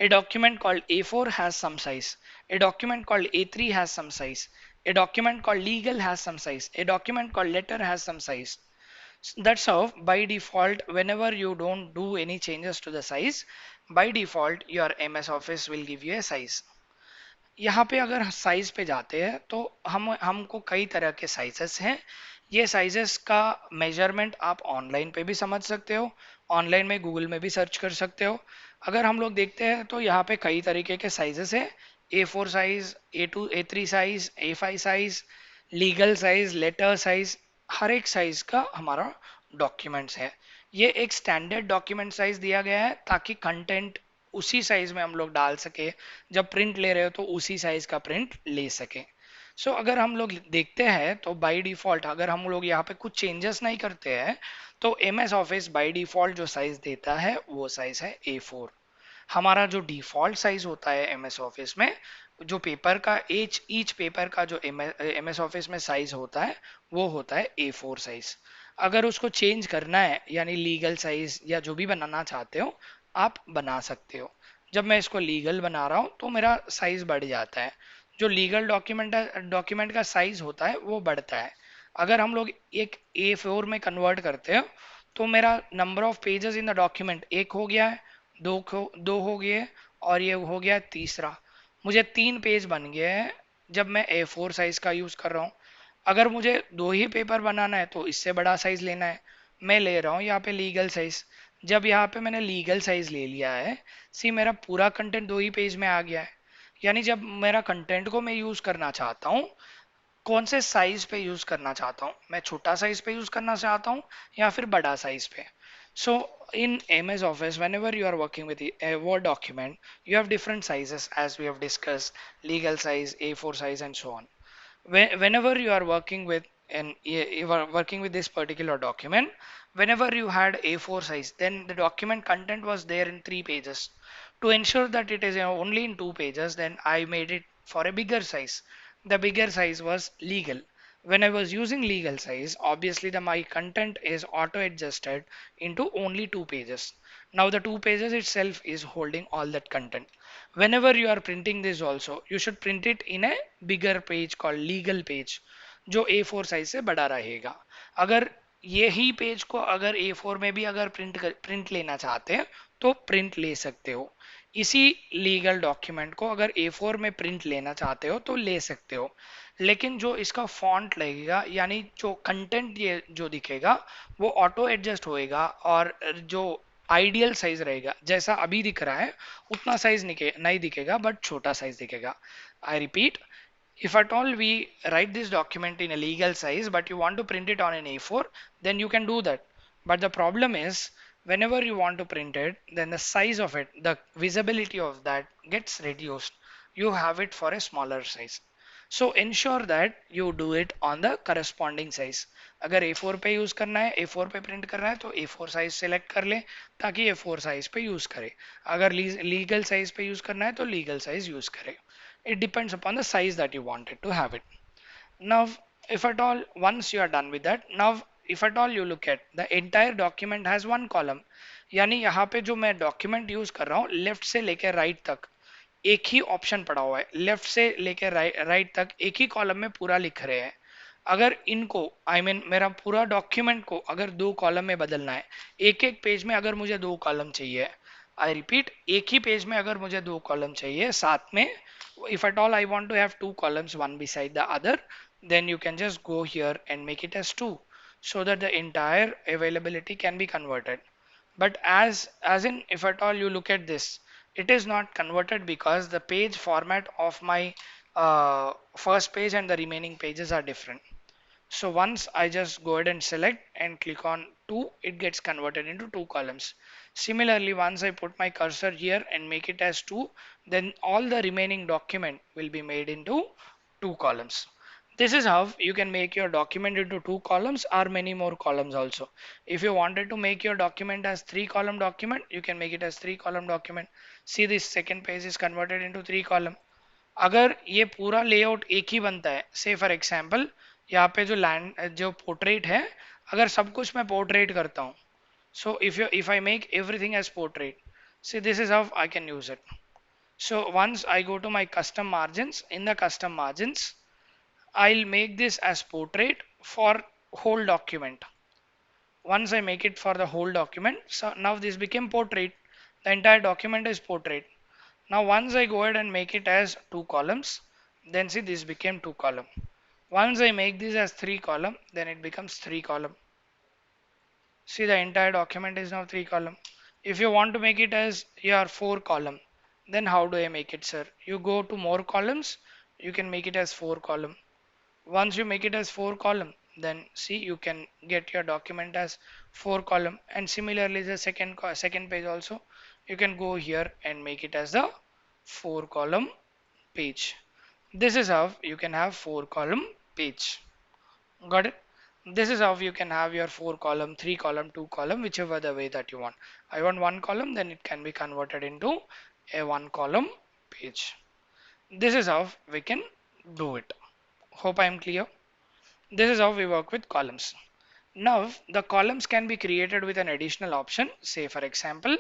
A document called A4 has some size. A document called A3 has some size. A document called legal has some size. A document called letter has some size. That's how by default, whenever you don't do any changes to the size, by default your MS Office will give you a size. यहाँ पे अगर size पे जाते हैं तो हमको कई तरह के साइजेस हैं। ये साइजेस का मेजरमेंट आप ऑनलाइन पे भी समझ सकते हो, ऑनलाइन में गूगल में भी सर्च कर सकते हो। अगर हम लोग देखते हैं तो यहाँ पे कई तरीके के साइजेस हैं। A4 size, A2 A3 size, A5 size, legal size, letter size, हर एक साइज का हमारा डॉक्यूमेंट्स है। ये एक स्टैंडर्ड डॉक्यूमेंट साइज दिया गया है ताकि कंटेंट उसी साइज में हम लोग डाल सके, जब प्रिंट ले रहे हो तो उसी साइज का प्रिंट ले सके। सो अगर हम लोग देखते हैं तो बाय डिफॉल्ट अगर हम लोग यहाँ पे कुछ चेंजेस नहीं करते हैं तो M S Office by default जो साइज देता है वो साइज है A4। हमारा जो डिफॉल्ट साइज होता है एम एस ऑफिस में, जो पेपर का ईच पेपर का जो एम एस ऑफिस में साइज होता है वो होता है A4 साइज। अगर उसको चेंज करना है यानी लीगल साइज या जो भी बनाना चाहते हो आप बना सकते हो। जब मैं इसको लीगल बना रहा हूँ तो मेरा साइज बढ़ जाता है। जो लीगल डॉक्यूमेंट का साइज होता है वो बढ़ता है। अगर हम लोग एक A4 में कन्वर्ट करते हो तो मेरा number of pages in the document एक हो गया है, दो हो गए, और ये हो गया तीसरा। मुझे 3 पेज बन गए हैं जब मैं A4 साइज का यूज कर रहा हूँ। अगर मुझे 2 ही पेपर बनाना है तो इससे बड़ा साइज लेना है। मैं ले रहा हूँ यहाँ पे लीगल साइज। जब यहाँ पे मैंने लीगल साइज ले लिया है, सी मेरा पूरा कंटेंट 2 ही पेज में आ गया है। यानी जब मेरा कंटेंट को मैं यूज करना चाहता हूँ, कौन से साइज पे यूज करना चाहता हूँ, मैं छोटा साइज पे यूज करना चाहता हूँ या फिर बड़ा साइज पे। सो in MS Office, whenever you are working with a Word document, you have different sizes as we have discussed, legal size, A4 size, and so on. Whenever you are working with you are working with this particular document, whenever you had A4 size, then the document content was there in 3 pages. To ensure that it is only in 2 pages, then I made it for a bigger size. The bigger size was legal. When I was using legal size, obviously my content is auto adjusted into only 2 pages. Now the 2 pages itself is holding all that content. Whenever you are printing this also, you should print it in a bigger page called legal page, जो A4 size से बड़ा रहेगा। अगर यही page को अगर A4 में भी अगर प्रिंट लेना चाहते हैं तो प्रिंट ले सकते हो। इसी लीगल डॉक्यूमेंट को अगर A4 में प्रिंट लेना चाहते हो तो ले सकते हो। लेकिन जो इसका फॉन्ट लगेगा यानी जो कंटेंट ये जो दिखेगा वो ऑटो एडजस्ट होएगा, और जो आइडियल साइज रहेगा जैसा अभी दिख रहा है उतना साइज नहीं दिखेगा, बट छोटा साइज दिखेगा। I repeat, if at all we write this document in a legal size but you want to print it on an A4, then you can do that. But the problem is whenever you want to print it, then the size of it, the visibility of that gets reduced. You have it for a smaller size. So ensure that you do it on the corresponding size. अगर A4 पे use करना है, A4 पे print करना है तो A4 size select कर ले ताकि A4 साइज पे यूज करे। अगर लीगल साइज पे यूज करना है तो लीगल साइज यूज करे। It depends upon the size that you wanted to have it. Now, if at all, once you are done with that, now if at all you look at the entire document has one column, यानी यहाँ पे जो मैं document use कर रहा हूँ left से लेकर राइट तक एक ही ऑप्शन पड़ा हुआ है। लेफ्ट से लेकर राइट तक एक ही कॉलम में पूरा लिख रहे हैं। अगर इनको मेरा पूरा डॉक्यूमेंट को अगर 2 कॉलम में बदलना है, एक एक पेज में अगर मुझे 2 कॉलम चाहिए, आई रिपीट, एक ही पेज में अगर मुझे 2 कॉलम चाहिए साथ में, if at all I want to have 2 columns one beside the other, then you can just go here and make it as 2 so that the entire availability can be converted. But as in if at all you look at this, It is not converted because the page format of my first page and the remaining pages are different. So once I just go ahead and select and click on 2, it gets converted into 2 columns. Similarly, once I put my cursor here and make it as 2, then all the remaining document will be made into 2 columns. This is how you can make your document into 2 columns or many more columns also. If you wanted to make your document as 3 column document, you can make it as 3 column document. See, this second page is converted into 3 column. अगर ये पूरा layout एक ही बनता है, से for example यहाँ पे जो लैंड जो पोर्ट्रेट है, अगर सब कुछ मैं पोर्ट्रेट करता हूँ, so if I make everything as portrait, see this is how I can use it. So once I go to my custom margins, in the custom margins I'll make this as portrait for whole document. Once I make it for the whole document, so now this became portrait, the entire document is portrait. Now once I go ahead and make it as 2 columns, then see this became 2 column. Once I make this as 3 column, then it becomes 3 column. See, the entire document is now 3 column. If you want to make it as your 4 column, then how do I make it, sir? You go to more columns, you can make it as 4 column. Once you make it as 4 column, then see, you can get your document as 4 column. And similarly the second page also, you can go here and make it as the 4 column page. This is how you can have 4 column page. Got it? This is how you can have your 4 column, 3 column, 2 column, whichever the way that you want. I want 1 column, then it can be converted into a 1 column page. This is how we can do it. Hope I am clear. This is how we work with columns. Now the columns can be created with an additional option. Say for example,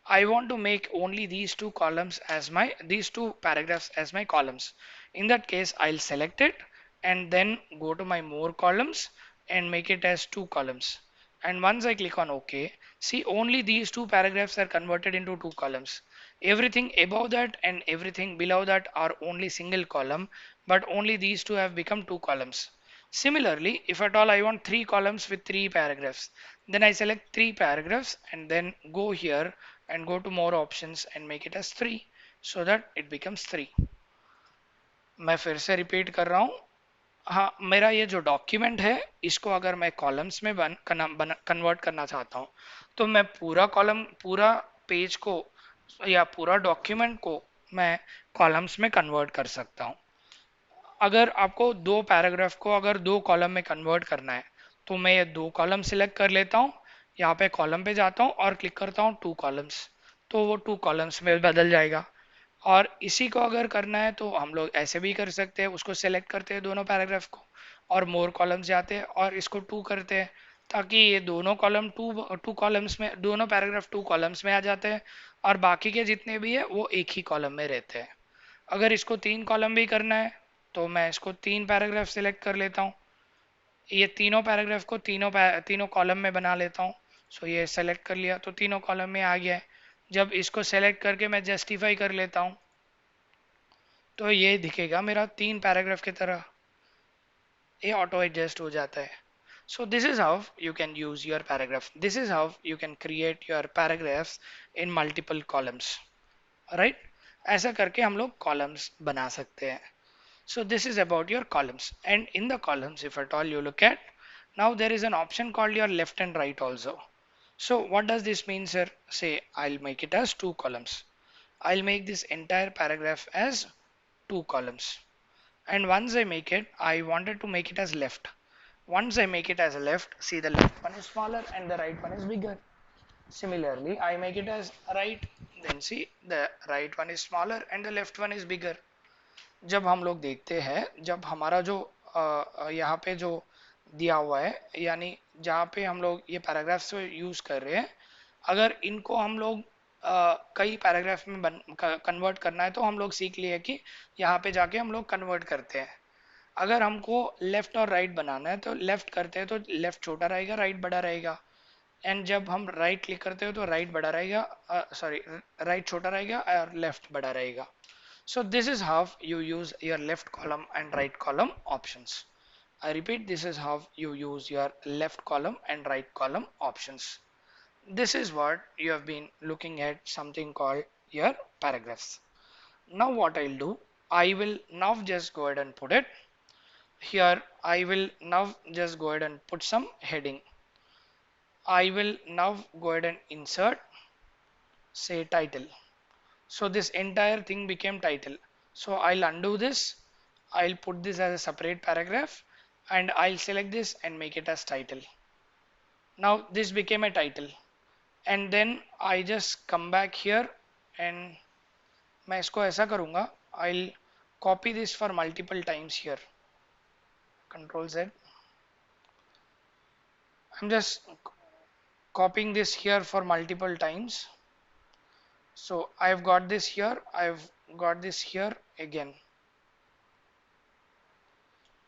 I want to make only these two columns as my these two paragraphs as my columns. In that case, I'll select it and then go to my more columns and make it as 2 columns. And once I click on OK, see, only these two paragraphs are converted into 2 columns. Everything above that and everything below that are only single column, but only these two have become 2 columns. Similarly, if at all I want 3 columns with 3 paragraphs, then I select 3 paragraphs and then go here and go to more options and make it as 3 so that it becomes 3. मैं फिर से repeat कर रहा हूँ. हाँ, मेरा ये जो डॉक्यूमेंट है, इसको अगर मैं कॉलम्स में कन्वर्ट करना चाहता हूँ, तो मैं पूरा कॉलम, पूरा पेज को या पूरा डॉक्यूमेंट को मैं कॉलम्स में कन्वर्ट कर सकता हूँ. अगर आपको दो पैराग्राफ को अगर दो कॉलम में कन्वर्ट करना है, तो मैं ये दो कॉलम सिलेक्ट कर लेता हूँ, यहाँ पे कॉलम पे जाता हूँ और क्लिक करता हूँ 2 कॉलम्स, तो वो 2 कॉलम्स में बदल जाएगा. और इसी को अगर करना है तो हम लोग ऐसे भी कर सकते हैं, उसको सेलेक्ट करते हैं दोनों पैराग्राफ को और मोर कॉलम्स जाते हैं और इसको 2 करते हैं, ताकि ये दोनों कॉलम टू कॉलम्स में, दोनों पैराग्राफ 2 कॉलम्स में आ जाते हैं और बाकी के जितने भी है वो एक ही कॉलम में रहते हैं. अगर इसको 3 कॉलम भी करना है तो मैं इसको 3 पैराग्राफ सिलेक्ट कर लेता हूँ, ये तीनों पैराग्राफ को तीनों कॉलम में बना लेता हूँ. सो ये सेलेक्ट कर लिया तो तीनों कॉलम में आ गया है. जब इसको सेलेक्ट करके मैं जस्टिफाई कर लेता हूँ, तो ये दिखेगा मेरा 3 पैराग्राफ की तरह, ये ऑटो एडजस्ट हो जाता है. So this is how you can use your paragraph. This is how you can create your paragraphs in multiple columns. Right? ऐसा करके हम लोग columns बना सकते हैं. So this is about your columns, and in the columns, if at all you look at, now there is an option called your left and right also. So what does this mean, sir? Say I'll make it as 2 columns. I'll make this entire paragraph as 2 columns. And once I make it, I wanted to make it as left. Once I make it as a left, see, the left one is smaller and the right one is bigger. Similarly, I make it as right, then see, the right one is smaller and the left one is bigger. जब हम लोग देखते हैं, जब हमारा जो यहाँ पे जो दिया हुआ है, यानी जहाँ पे हम लोग ये पैराग्राफ्स यूज कर रहे हैं, अगर इनको हम लोग कई पैराग्राफ में कन्वर्ट करना है, तो हम लोग सीख लिए कि यहाँ पे जाके हम लोग कन्वर्ट करते हैं. अगर हमको लेफ्ट और राइट बनाना है, तो लेफ्ट करते हैं तो लेफ्ट छोटा रहेगा, राइट बड़ा रहेगा. एंड जब हम राइट क्लिक करते हो तो राइट बड़ा रहेगा, सॉरी, राइट छोटा रहेगा और लेफ्ट बड़ा रहेगा. So this is how you use your left column and right column options. I repeat, this is how you use your left column and right column options. This is what you have been looking at, something called your paragraphs. Now what I'll do, I will now just go ahead and put it here. I will now just go ahead and put some heading. I will now go ahead and insert, say, title. So this entire thing became title. So I'll undo this. I'll put this as a separate paragraph and I'll select this and make it as title. Now this became a title, and then I just come back here and मैं इसको ऐसा करूँगा. I'll copy this for multiple times here. Control Z. I'm just copying this here for multiple times. So I've got this here. I've got this here again.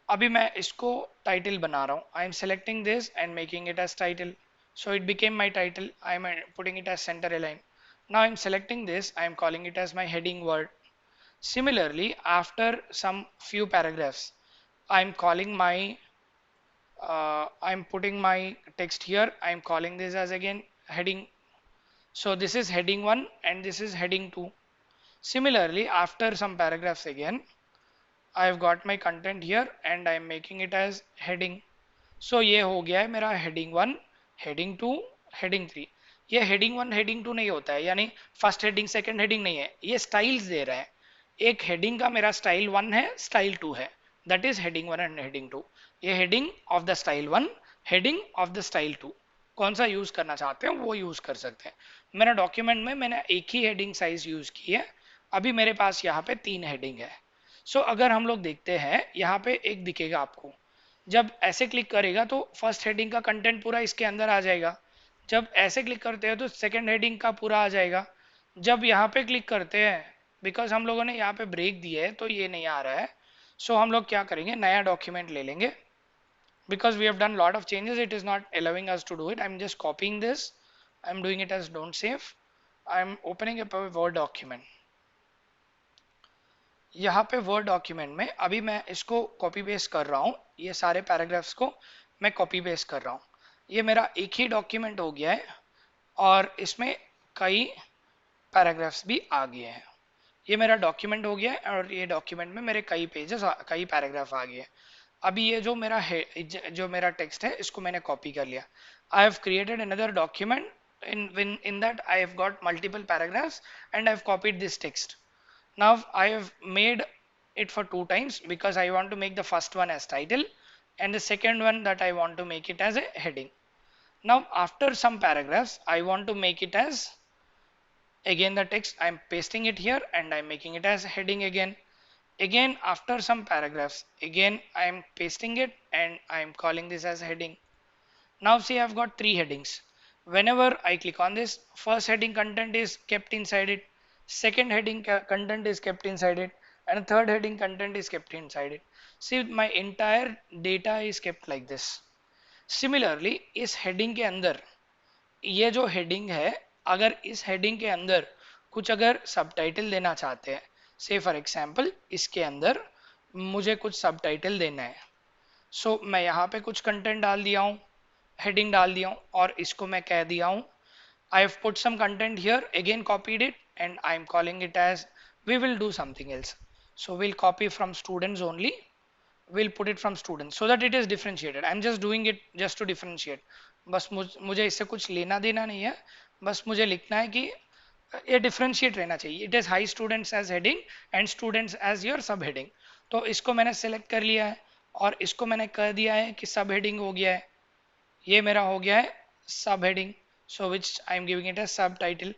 अभी मैं इसको title बना रहा हूँ. I'm selecting this and making it as title. So it became my title. I'm putting it as center align. Now I'm selecting this. I'm calling it as my heading word. Similarly, after some few paragraphs, I'm calling my I'm putting my text here. I'm calling this as again heading. So this is heading 1 and this is heading 2. Similarly, after some paragraphs again, I've got my content here and I'm making it as heading. So ये हो गया है मेरा heading 1, heading 2, heading 3. ये heading 1, heading 2 नहीं होता है, यानी फर्स्ट हेडिंग सेकंड हेडिंग नहीं है, ये स्टाइल्स दे रहा है. एक हेडिंग का मेरा स्टाइल 1 है, स्टाइल 2 है, that is heading 1 and heading 2. ये heading of the style 1, heading of the style 2, कौन सा यूज करना चाहते हैं वो यूज कर सकते हैं. मेरा डॉक्यूमेंट में मैंने एक ही हेडिंग साइज यूज की है. अभी मेरे पास यहाँ पे 3 हेडिंग है. सो अगर हम लोग देखते हैं यहाँ पे एक दिखेगा आपको, जब ऐसे क्लिक करेगा तो फर्स्ट हेडिंग का कंटेंट पूरा इसके अंदर आ जाएगा. जब ऐसे क्लिक करते हैं तो सेकंड हेडिंग का पूरा आ जाएगा. जब यहाँ पे क्लिक करते हैं, बिकॉज हम लोगों ने यहाँ पे ब्रेक दिया है तो ये नहीं आ रहा है. सो हम लोग क्या करेंगे, नया डॉक्यूमेंट ले लेंगे. because we have done lot of changes, it is not allowing us to do it. I'm just copying this. I'm doing it as don't save. I'm opening up a Word document. यहाँ पे word document में अभी मैं इसको copy paste कर रहा हूँ. ये सारे पैराग्राफ्स को मैं कॉपी पेस्ट कर रहा हूँ. ये मेरा एक ही डॉक्यूमेंट हो गया है और इसमें कई पैराग्राफ्स भी आ गए हैं. ये मेरा डॉक्यूमेंट हो गया है और ये डॉक्यूमेंट में मेरे कई पेजेस, कई पैराग्राफ आ गए हैं. अभी ये जो मेरा है, जो मेरा टेक्स्ट है, इसको मैंने कॉपी कर लिया. I have created another document in that I have got multiple paragraphs and I have copied this text. Now I have made it for 2 times because I want to make the first one as title and the second one that I want to make it as a heading. Now after some paragraphs I want to make it as again the text. I'm pasting it here and I'm making it as heading again. Again after some paragraphs again I'm pasting it and I'm calling this as heading. Now see, I've got 3 headings. Whenever I click on this, first heading content is kept inside it, second heading content is kept inside it, and third heading content is kept inside it. See, my entire data is kept like this. Similarly, इस heading के अंदर ये जो heading है, अगर इस heading के अंदर कुछ अगर subtitle देना चाहते हैं, say for example इसके अंदर मुझे कुछ subtitle देना है, so मैं यहाँ पे कुछ content डाल दिया हूँ, हेडिंग डाल दिया हूँ और इसको मैं कह दिया हूँ I have put some content here, again copied it and I am calling it as we will do something else. So we'll copy from students only, we'll put it from students so that it is differentiated. I'm just doing it just to differentiate. बस मुझे इससे कुछ लेना देना नहीं है, बस मुझे लिखना है कि ये differentiate रहना चाहिए. It is high students as heading and students as your sub heading. तो इसको मैंने select कर लिया है और इसको मैंने कह दिया है कि sub heading हो गया है. ये मेरा हो गया है subheading, so which I am giving it as subtitle.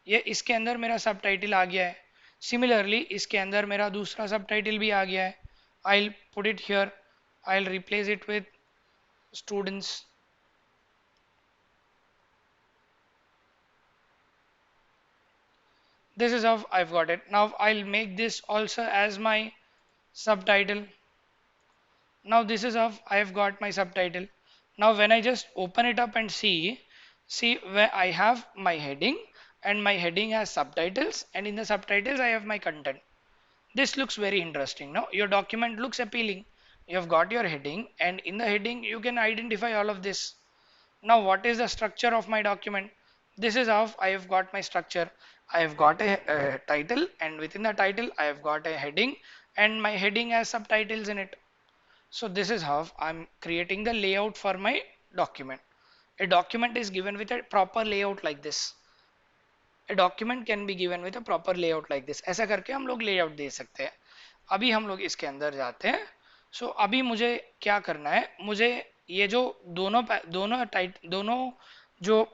ये इसके अंदर मेरा सब टाइटल आ गया है. सिमिलरली इसके अंदर मेरा दूसरा सब टाइटल भी आ गया है. आई will put it here, I will replace it with students. This is how I've got it. Now I'll make this also as my subtitle. Now this is how I've got my subtitle. Now when I just open it up and see where I have my heading and my heading has subtitles and in the subtitles I have my content. This looks very interesting. Now your document looks appealing. You have got your heading and in the heading you can identify all of this. Now what is the structure of my document? This is how I have got my structure. I have got a title, and within the title I have got a heading, and my heading has subtitles in it. So this is how I'm creating the layout for my document. A document is given with a proper layout like this. A document can be given with a proper layout like this. ऐसा करके हम लोग layout दे सकते हैं. अभी हम लोग इसके अंदर जाते हैं. So अभी मुझे क्या करना है, मुझे ये जो दोनों जो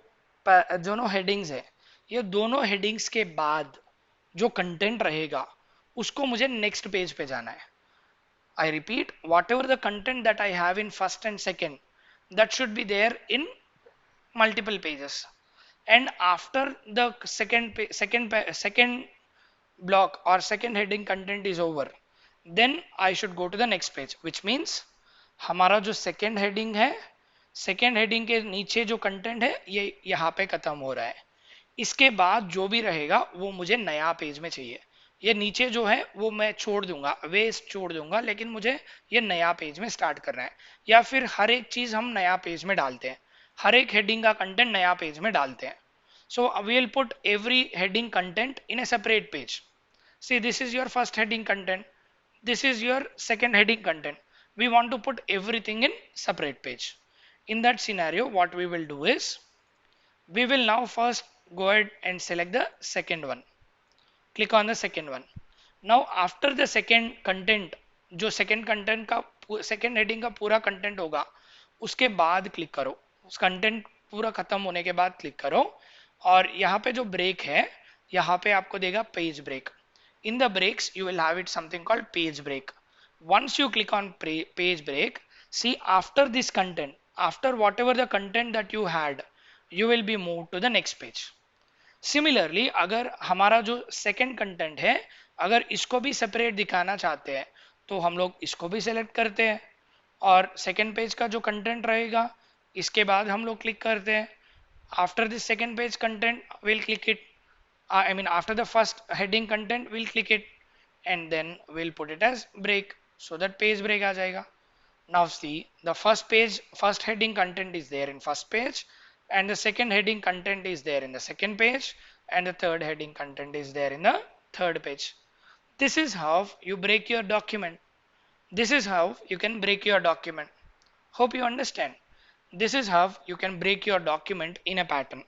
दोनों हेडिंग्स है, ये दोनों हेडिंग्स के बाद जो कंटेंट रहेगा उसको मुझे नेक्स्ट पेज पे जाना है. I repeat, whatever the content that I have in first and second, that should be there in multiple pages. And after the second block or second heading content is over, then I should go to the next page, which means हमारा जो second heading है, second heading के नीचे जो content है ये यहाँ पे खत्म हो रहा है. इसके बाद जो भी रहेगा वो मुझे नया पेज में चाहिए. ये नीचे जो है वो मैं छोड़ दूंगा, वेस्ट छोड़ दूंगा, लेकिन मुझे ये नया पेज में स्टार्ट करना है. या फिर हर एक चीज हम नया पेज में डालते हैं, हर एक हेडिंग का कंटेंट नया पेज में डालते हैं. So we will put every heading content in a separate page. See, this is your first heading content. This is your second heading content. We want to put everything in separate page. In that scenario, what we will do is, we will now first go ahead and select the second one. Click on the second one. Now after the second content, जो second content का second heading का पूरा content होगा, उसके बाद click करो. उस content पूरा खत्म होने के बाद क्लिक करो, और यहाँ पे जो ब्रेक है, यहाँ पे आपको देगा page break. In the breaks you will have it something called page break. Once you click on page break, see, after this content, after whatever the content that you had, you will be moved to the next page. Similarly अगर हमारा जो second content है, अगर इसको भी separate दिखाना चाहते हैं तो हम लोग इसको भी सेलेक्ट करते हैं, और सेकंड पेज का जो कंटेंट रहेगा इसके बाद हम लोग क्लिक करते हैं. After this second page content will click it, I mean after the first heading content we'll click it, and then we'll put it as break, so that page break आ जाएगा. Now see, the first heading content is there in first page, and the second heading content is there in the second page, and the third heading content is there in the third page. This is how you break your document. This is how you can break your document. Hope you understand. This is how you can break your document in a pattern.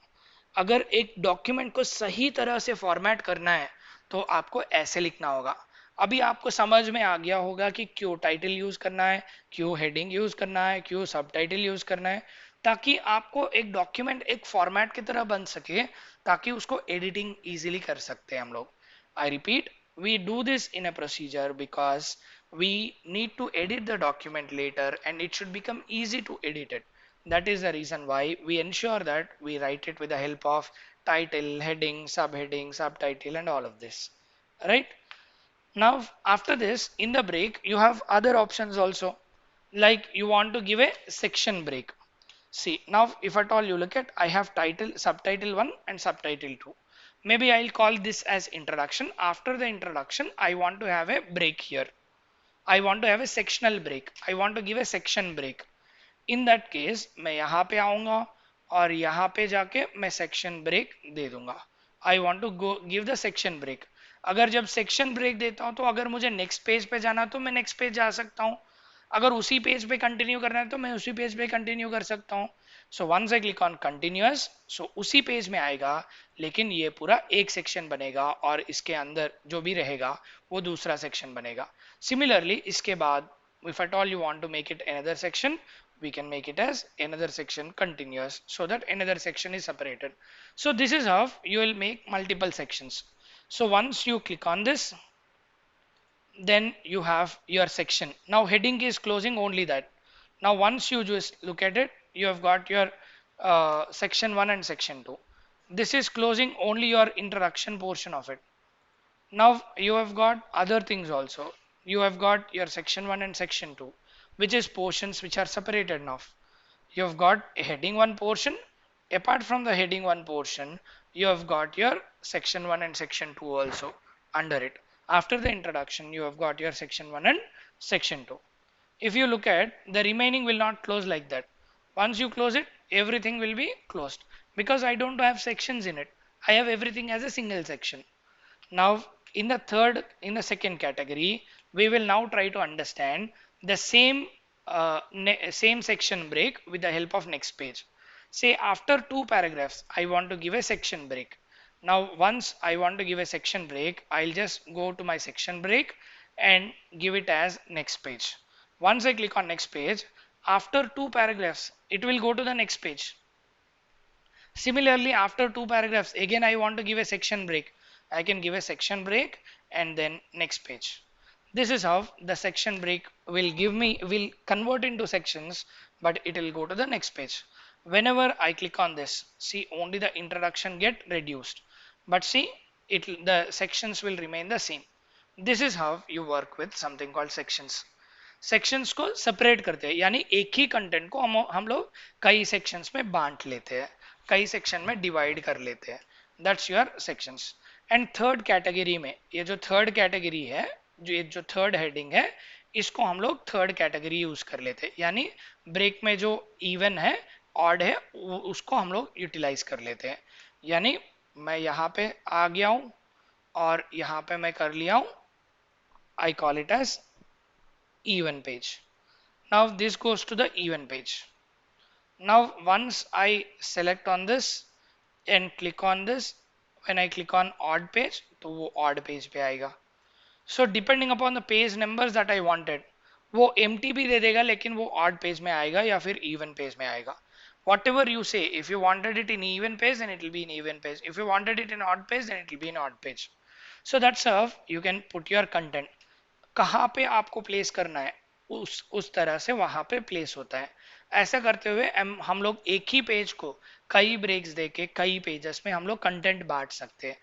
अगर एक document को सही तरह से format करना है तो आपको ऐसे लिखना होगा. अभी आपको समझ में आ गया होगा कि क्यों टाइटल यूज करना है, क्यों हेडिंग यूज करना है, क्यों सब टाइटल यूज करना है, ताकि आपको एक डॉक्यूमेंट एक फॉर्मेट की तरह बन सके, ताकि उसको एडिटिंग इजीली कर सकते हैं हम लोग. I repeat, we do this in a procedure because we need to edit the document later and it should become easy to edit it. That is the reason why we ensure that we write it with the help of title, heading, subheading, subtitle, and all of this. Right? Now, after this, in the break, you have other options also. Like you want to give a section break. See, now if at all you look at, I have title, subtitle 1 and subtitle 2. Maybe I'll call this as introduction. After the introduction, I want to have a break here. I want to have a sectional break. I want to give a section break. In that case मैं यहाँ पे आऊंगा और यहाँ पे जाके मैं section break दे दूंगा. I want to go give the section break. अगर जब सेक्शन ब्रेक देता हूँ तो अगर मुझे नेक्स्ट पेज पे जाना तो मैं नेक्स्ट पेज जा सकता हूँ, अगर उसी पेज पे कंटिन्यू करना है तो मैं उसी पेज पे कंटिन्यू कर सकता हूँ. So once I click on continuous, so उसी पेज में आएगा, लेकिन ये पूरा एक सेक्शन बनेगा और इसके अंदर जो भी रहेगा वो दूसरा सेक्शन बनेगा. सिमिलरली इसके बाद if at all you want to make it another section, we can make it as another section continuous, so that another section is separated. So this is how you will make multiple sections. So once you click on this, then you have your section. Now heading is closing only that. Now once you just look at it, you have got your section 1 and section 2. This is closing only your introduction portion of it. Now you have got other things also. You have got your section 1 and section 2, which is portions which are separated now. You have got a heading 1 portion. Apart from the heading 1 portion, you have got your section 1 and section 2 also under it. After the introduction, you have got your section 1 and section 2. If you look at, the remaining will not close like that. Once you close it, everything will be closed because I don't have sections in it. I have everything as a single section. Now, in the second category, we will now try to understand the same section break with the help of next page. Say after two paragraphs, I want to give a section break. Now, once I want to give a section break, I'll just go to my section break and give it as next page. Once I click on next page, after two paragraphs, it will go to the next page. Similarly, after two paragraphs, again I want to give a section break. I can give a section break and then next page. This is how the section break will convert into sections, but it will go to the next page. Whenever I click on this, see only the introduction get reduced, but see the sections will remain the same. This is how you work with something called sections. Sections को separate करते हैं, यानी एक ही content को हम लोग कई sections में बांट लेते हैं, कई सेक्शन में डिवाइड कर लेते हैं. That's your sections. And third category में, ये जो थर्ड कैटेगरी है, जो थर्ड हेडिंग है, इसको हम लोग थर्ड कैटेगरी यूज कर लेते हैं, यानी ब्रेक में जो इवन है, ऑड है, उसको हम लोग यूटिलाइज कर लेते हैं. यानी मैं यहाँ पे आ गया हूँ और यहाँ पे मैं कर लिया हूँ, I call it as even page. Now this goes to the even page. Now once I select on this and click on this, when I click on odd page, तो वो odd page पे आएगा. So depending upon the page numbers that I wanted, वो empty भी दे देगा, लेकिन वो odd page में आएगा या फिर even page में आएगा. Whatever you say, if you wanted it in even page, then it will be in even page. If you wanted it in odd page, then it will be in odd page. So that's how you can put your content. कहाँ पे आपको place करना है, उस तरह से वहां पे प्लेस होता है. ऐसा करते हुए हम लोग एक ही पेज को कई ब्रेक्स देके कई पेजेस में हम लोग कंटेंट बांट सकते हैं.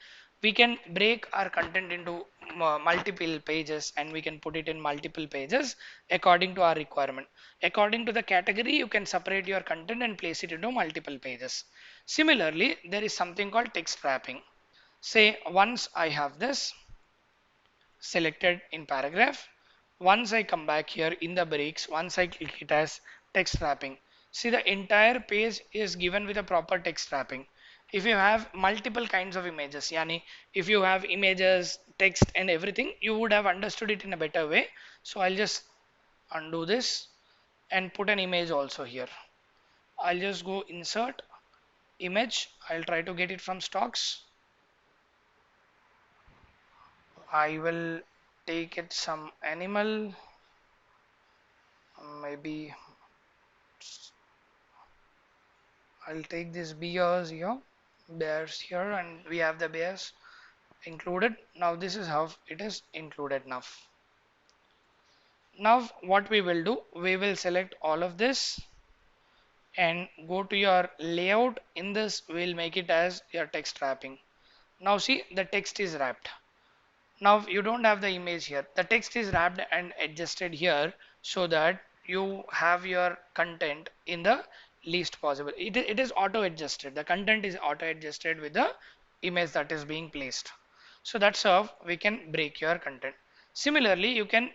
We can break our content into multiple pages and we can put it in multiple pages according to our requirement. According to the category, you can separate your content and place it into multiple pages. Similarly, there is something called text wrapping. Say once I have this selected in paragraph, once I come back here in the breaks, once I click it as text wrapping, see the entire page is given with a proper text wrapping. If you have multiple kinds of images, yani if you have images, text and everything, you would have understood it in a better way. So I'll just undo this and put an image also here. I'll just go insert image. I'll try to get it from stocks. I will take it some animal, maybe I'll take this bears here, bears here, and we have the bears included. Now this is how it is included now. Now what we will do, we will select all of this and go to your layout. In this we'll make it as your text wrapping. Now see the text is wrapped. Now you don't have the image here. The text is wrapped and adjusted here so that you have your content in the least possible. It is auto adjusted. The content is auto adjusted with the image that is being placed. So that's how we can break your content. Similarly, you can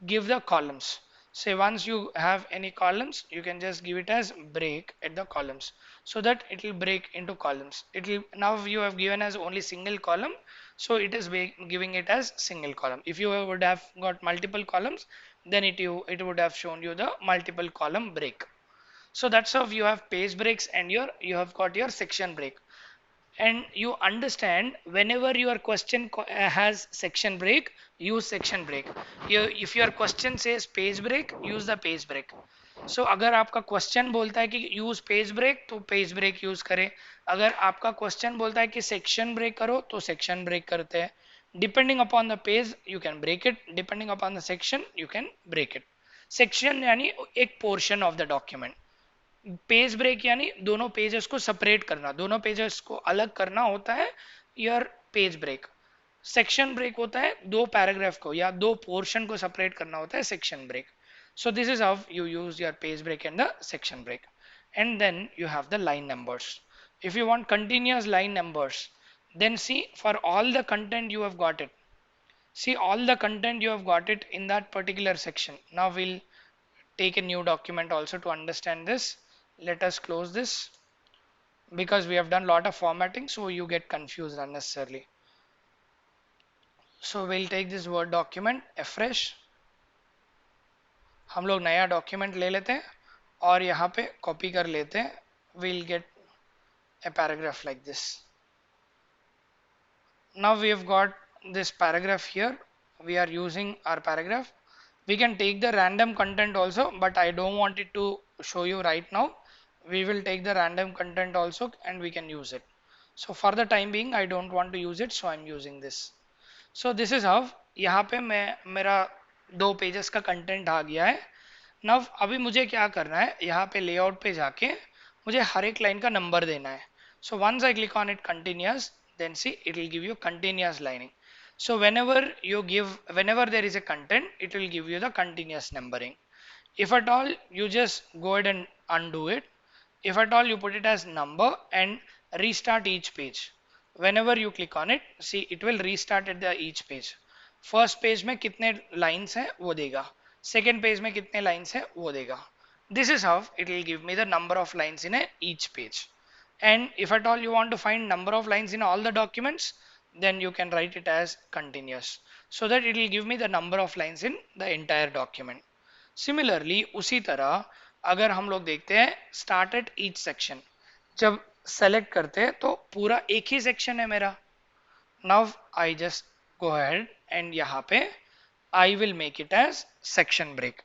give the columns. Say once you have any columns, you can just give it as break at the columns so that it will break into columns. It will, now you have given as only single column, so it is giving it as single column. If you would have got multiple columns, then it would have shown you the multiple column break. So that's how you have page breaks and you have got your section break. And you understand, whenever your question has section break, use section break. If your question says page break, use the page break. So अगर आपका question बोलता है कि use page break, तो page break use करें. अगर आपका question बोलता है कि सेक्शन ब्रेक करो, तो सेक्शन ब्रेक करते हैं. Depending upon the page you can break it, depending upon the section you can break it. Section यानी एक portion of the document. Page break यानी दोनों पेजेस को सेपरेट करना, दोनों पेजेस को अलग करना होता है your page break. Section break होता है दो पैराग्राफ को या दो पोर्शन को सेपरेट करना होता है section break. So this is how you use your page break and the section break. And then you have the line numbers. If you want continuous line numbers, then see for all the content you have got it. See all the content you have got it in that particular section. Now we'll take a new document also to understand this. Let us close this because we have done a lot of formatting, so you get confused unnecessarily. So we'll take this Word document, afresh. हम लोग नया document ले लेते हैं और यहाँ पे copy कर लेते हैं. We'll get a paragraph like this. Now we have got this paragraph here. We are using our paragraph. We can take the random content also, but I don't want it to show you right now. We will take the random content also and we can use it. So for the time being, I don't want to use it, so I'm using this. So this is how यहाँ पे मैं मेरा 2 pages का content आ गया है. नव अभी मुझे क्या करना है, यहाँ पे लेआउट पे जाके मुझे हर एक लाइन का नंबर देना है. So once I click on it continuous, then see it will give you continuous lining. So whenever there is a content, it will give you the continuous numbering. If at all you just go ahead and undo it, if at all you put it as number and restart each page. Whenever you click on it, see it will restart at the each page. First page में कितने lines हैं वो देगा, second page में कितने lines हैं वो देगा. This is how it will give me the number of lines in each page. And if at all you want to find number of lines in all the documents, then you can write it as continuous, so that it will give me the number of lines in the entire document. Similarly उसी तरह अगर हम लोग देखते हैं start at each section, जब select करते हैं तो पूरा एक ही section है मेरा. Now I just go ahead and यहाँ पे I will make it as section break.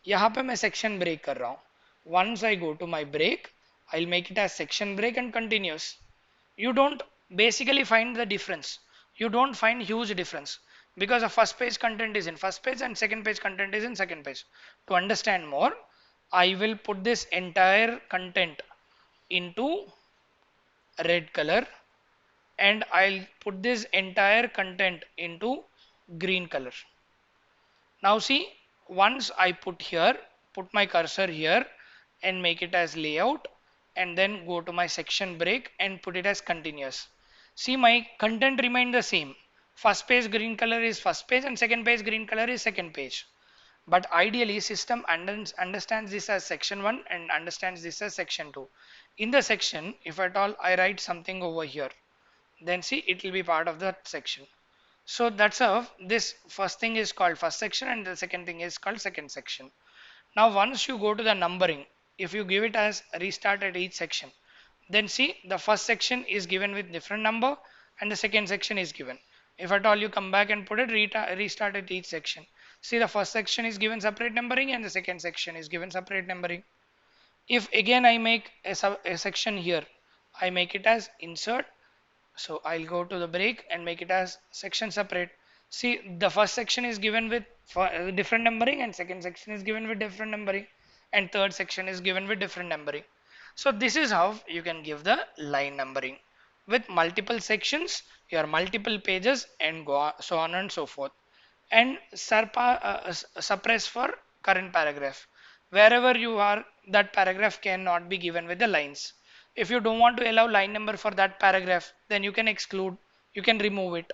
यहाँ पे मैं section break कर रहा हूँ. Once I go to my break, I'll make it as section break and continuous. You don't basically find the difference. You don't find huge difference because the first page content is in first page and second page content is in second page. To understand more, I will put this entire content into red color and I'll put this entire content into green color. Now see, once I put my cursor here and make it as layout and then go to my section break and put it as continuous. See, my content remained the same. First page green color is first page and second page green color is second page. But ideally system understands this as section 1 and understands this as section 2. In the section, if at all I write something over here, then see it will be part of that section. So that's how this first thing is called first section and the second thing is called second section. Now once you go to the numbering, if you give it as restart at each section, then see the first section is given with different number and the second section is given. If at all you come back and put it restart at each section, see the first section is given separate numbering and the second section is given separate numbering. If again I make a section here, I make it as insert. So I'll go to the break and make it as section separate. See the first section is given with different numbering and second section is given with different numbering and third section is given with different numbering. So this is how you can give the line numbering with multiple sections, your multiple pages and so on and so forth. And suppress for current paragraph. Wherever you are, that paragraph cannot be given with the lines. If you don't want to allow line number for that paragraph, then you can exclude, you can remove it.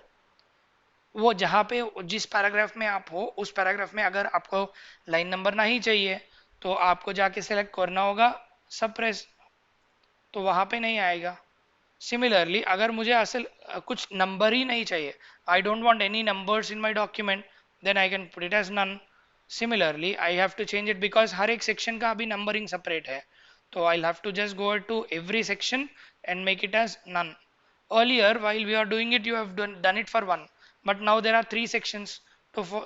वो जहाँ पे जिस paragraph में आप हो उस paragraph में अगर आपको लाइन नंबर नहीं चाहिए तो आपको जाके सेलेक्ट करना होगा सप्रेस, तो वहाँ पे नहीं आएगा. सिमिलरली अगर मुझे असल कुछ नंबर ही नहीं चाहिए, I don't want any numbers in my document, then I can put it as none. Similarly I have to change it because हर एक सेक्शन का अभी नंबरिंग सेपरेट है, तो I have to just go to every section and make it as none. Earlier while we are doing it you have done it for one, but now there are 3 sections,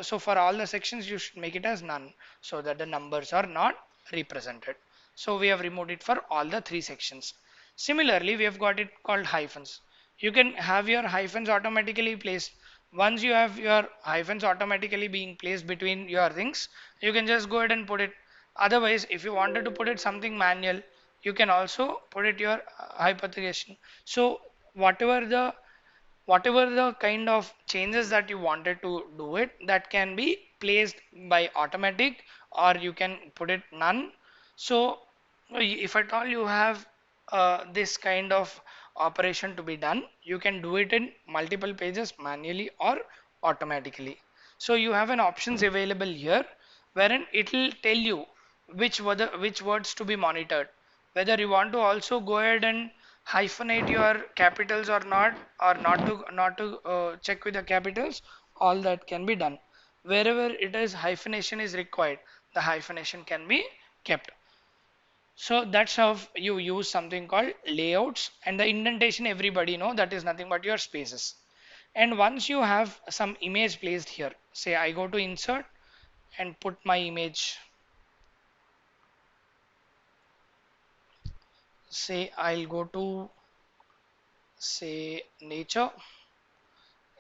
so for all the sections you should make it as none so that the numbers are not represented. So we have removed it for all the 3 sections. Similarly, we have got it called hyphens. You can have your hyphens automatically placed. Once you have your hyphens automatically being placed between your things, you can just go ahead and put it. Otherwise, if you wanted to put it something manual, you can also put it your hyperthetication. So whatever the kind of changes that you wanted to do it, that can be placed by automatic or you can put it none. So if at all you have this kind of operation to be done, you can do it in multiple pages manually or automatically. So you have an options available here wherein it will tell you which words to be monitored. Whether you want to also go ahead and hyphenate your capitals or not to check with the capitals, all that can be done. Wherever it is hyphenation is required, the hyphenation can be kept. So that's how you use something called layouts, and the indentation everybody know that is nothing but your spaces. And once you have some image placed here, say I go to insert and put my image, say I'll go to say nature,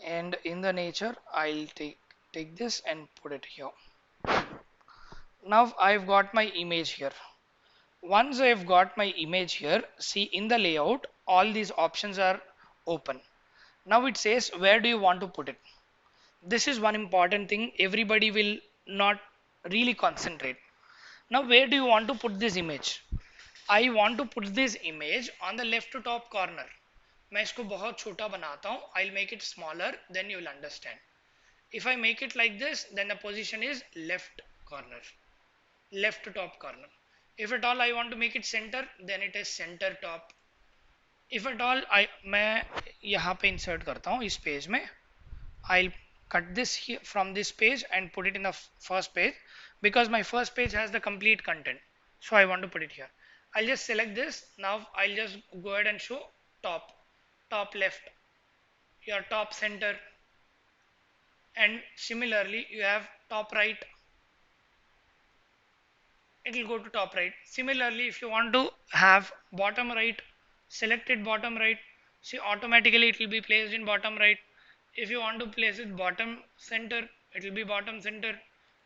and in the nature I'll take this and put it here. Now I've got my image here. Once I've got my image here, see in the layout all these options are open. Now it says where do you want to put it. This is one important thing everybody will not really concentrate. Now where do you want to put this image? I want to put this image on the left to top corner. मैं इसको बहुत छोटा बनाता हूँ. I'll make it smaller, then you will understand. If I make it like this, then the position is left corner, left to top corner. If at all I want to make it center, then it is center top. If at all मैं यहाँ पे insert करता हूँ इस page में, I'll cut this here from this page and put it in the first page because my first page has the complete content. So I want to put it here. I'll just select this. Now I'll just go ahead and show top, top left, your top center, and similarly you have top right, it will go to top right. Similarly, if you want to have bottom right, select it bottom right, see automatically it will be placed in bottom right. If you want to place it bottom center, it will be bottom center.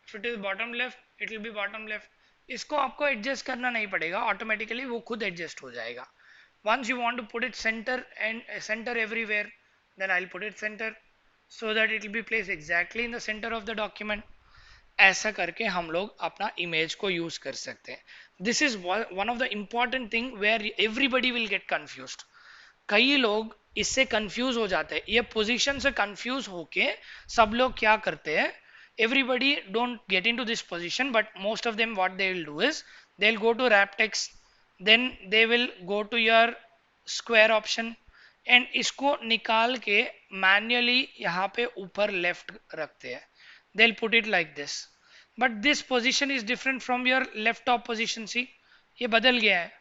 If it is bottom left, it will be bottom left. इसको आपको adjust करना नहीं पड़ेगा, automatically वो खुद adjust हो जाएगा. Once you want to put it center and center everywhere, then I'll put it center so that it will be placed exactly in the center of the document. ऐसा करके हम लोग अपना इमेज को यूज कर सकते हैं. This is one of the important thing where everybody will get confused. कई लोग इससे कंफ्यूज हो जाते हैं. ये पोजीशन से कंफ्यूज होके सब लोग क्या करते हैं, everybody don't get into this position, but most of them what they will do is they'll go to wrap text, then they will go to your square option and इसको निकाल के मैन्युअली यहाँ पे ऊपर लेफ्ट रखते हैं. They'll put it like this, but this position is different from your left top position. See, ये बदल गया है.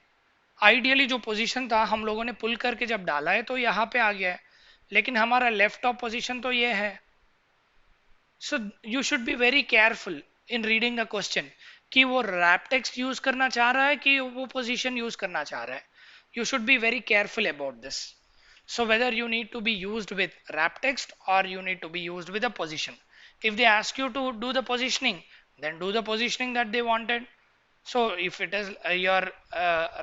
आइडियली जो पोजीशन था हम लोगों ने पुल करके जब डाला है तो यहाँ पे आ गया है, लेकिन हमारा लेफ्ट टॉप पोजीशन तो ये है. So you should be very careful in reading the question कि वो रैप टेक्स्ट यूज करना चाह रहा है कि वो पोजीशन यूज करना चाह रहा है. You should be very careful about this. So whether you need to be used with wrap text or you need to be used with a position. If they ask you to do the positioning, then do the positioning that they wanted. So if it is your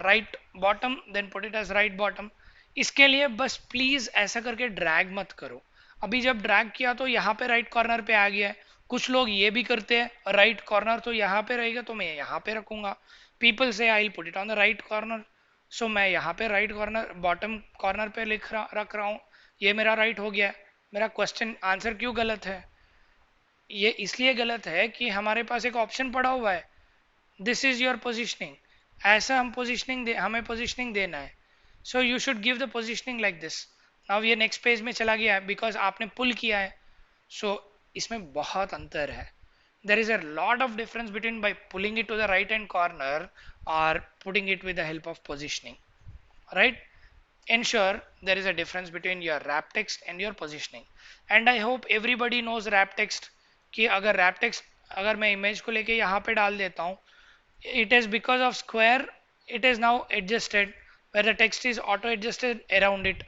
right bottom, then put it as right bottom. इसके लिए बस please ऐसा करके drag मत करो. अभी जब drag किया तो यहाँ पे राइट कॉर्नर पे आ गया है. कुछ लोग ये भी करते हैं, राइट कॉर्नर तो यहाँ पे रहेगा तो मैं यहाँ पे रखूंगा. पीपल से I will put it on the right corner. So मैं यहाँ पे राइट कॉर्नर बॉटम कॉर्नर पे रख रहा हूँ. ये मेरा राइट हो गया. मेरा क्वेश्चन आंसर क्यों गलत है? ये इसलिए गलत है कि हमारे पास एक ऑप्शन पड़ा हुआ है, दिस इज योर पोजिशनिंग. ऐसा हम हमें पोजिशनिंग देना है. So you should give the positioning like this. Now ये नेक्स्ट पेज में चला गया है बिकॉज आपने पुल किया है. सो इसमें बहुत अंतर है. There is a lot of difference between by pulling it to the right hand corner or putting it with the help of positioning, right? Ensure there is a difference between your wrap text and your positioning. And I hope everybody knows wrap text कि अगर wrap text अगर मैं image को लेके यहाँ पे डाल देता हूँ, it is because of square, it is now adjusted where the text is auto adjusted around it.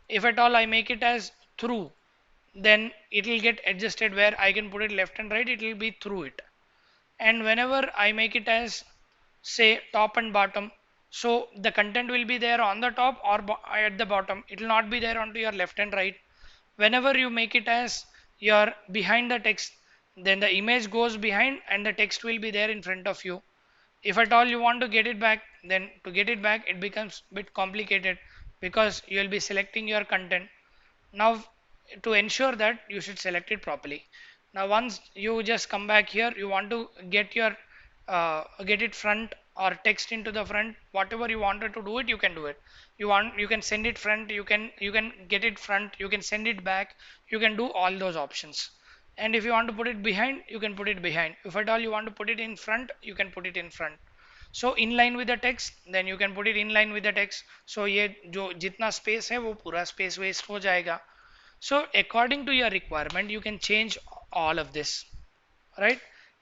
If at all I make it as through, then it will get adjusted where I can put it left and right, it will be through it. And whenever I make it as say top and bottom, so the content will be there on the top or at the bottom, it will not be there onto your left and right. Whenever you make it as your behind the text, then the image goes behind and the text will be there in front of you. If at all you want to get it back, then to get it back it becomes a bit complicated because you will be selecting your content. Now to ensure that you should select it properly. Now once you just come back here, you want to get your get it front or text into the front, whatever you wanted to do it, you can do it. You can send it front, you can get it front, you can send it back, you can do all those options. And if you want to put it behind, you can put it behind. If at all you want to put it in front, you can put it in front. So in line with the text, then you can put it in line with the text. So ये जो जितना space है वो पूरा space waste हो जाएगा. So according to your requirement, you can change all of this, right?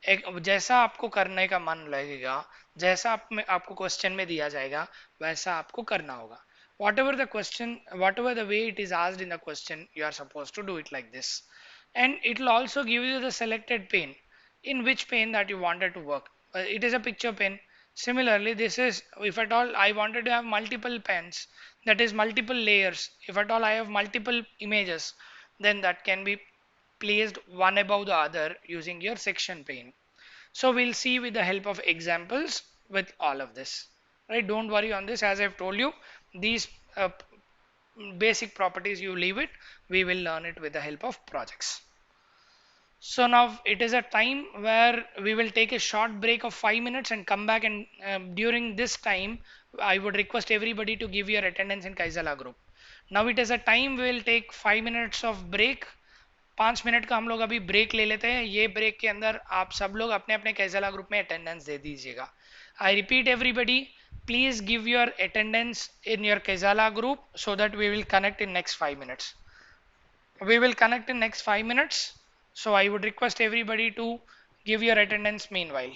एक जैसा आपको करने का मन लगेगा, जैसा आपको क्वेश्चन में दिया जाएगा, वैसा आपको करना होगा. Whatever the question, whatever the way it is asked in the question, you are supposed to do it like this. And it will also give you the selected pane, in which pane that you wanted to work. It is a picture pane. Similarly, this is, if at all I wanted to have multiple pens, that is multiple layers, if at all I have multiple images, then that can be placed one above the other using your section pane. So we'll see with the help of examples with all of this. Right? Don't worry on this. As I've told you, these basic properties you leave it. We will learn it with the help of projects. So now it is a time where we will take a short break of 5 minutes and come back, and during this time I would request everybody to give your attendance in Kaizala group. Now it is a time we will take 5 minutes of break. 5 minute का हम लोग अभी break ले लेते हैं. ये break के अंदर आप सब लोग अपने अपने कैजला ग्रुप में अटेंडेंस दे दीजिएगा. I repeat everybody, please give your attendance in your Kaizala group so that we will connect in next 5 minutes. We will connect in next 5 minutes. So I would request everybody to give your attendance meanwhile.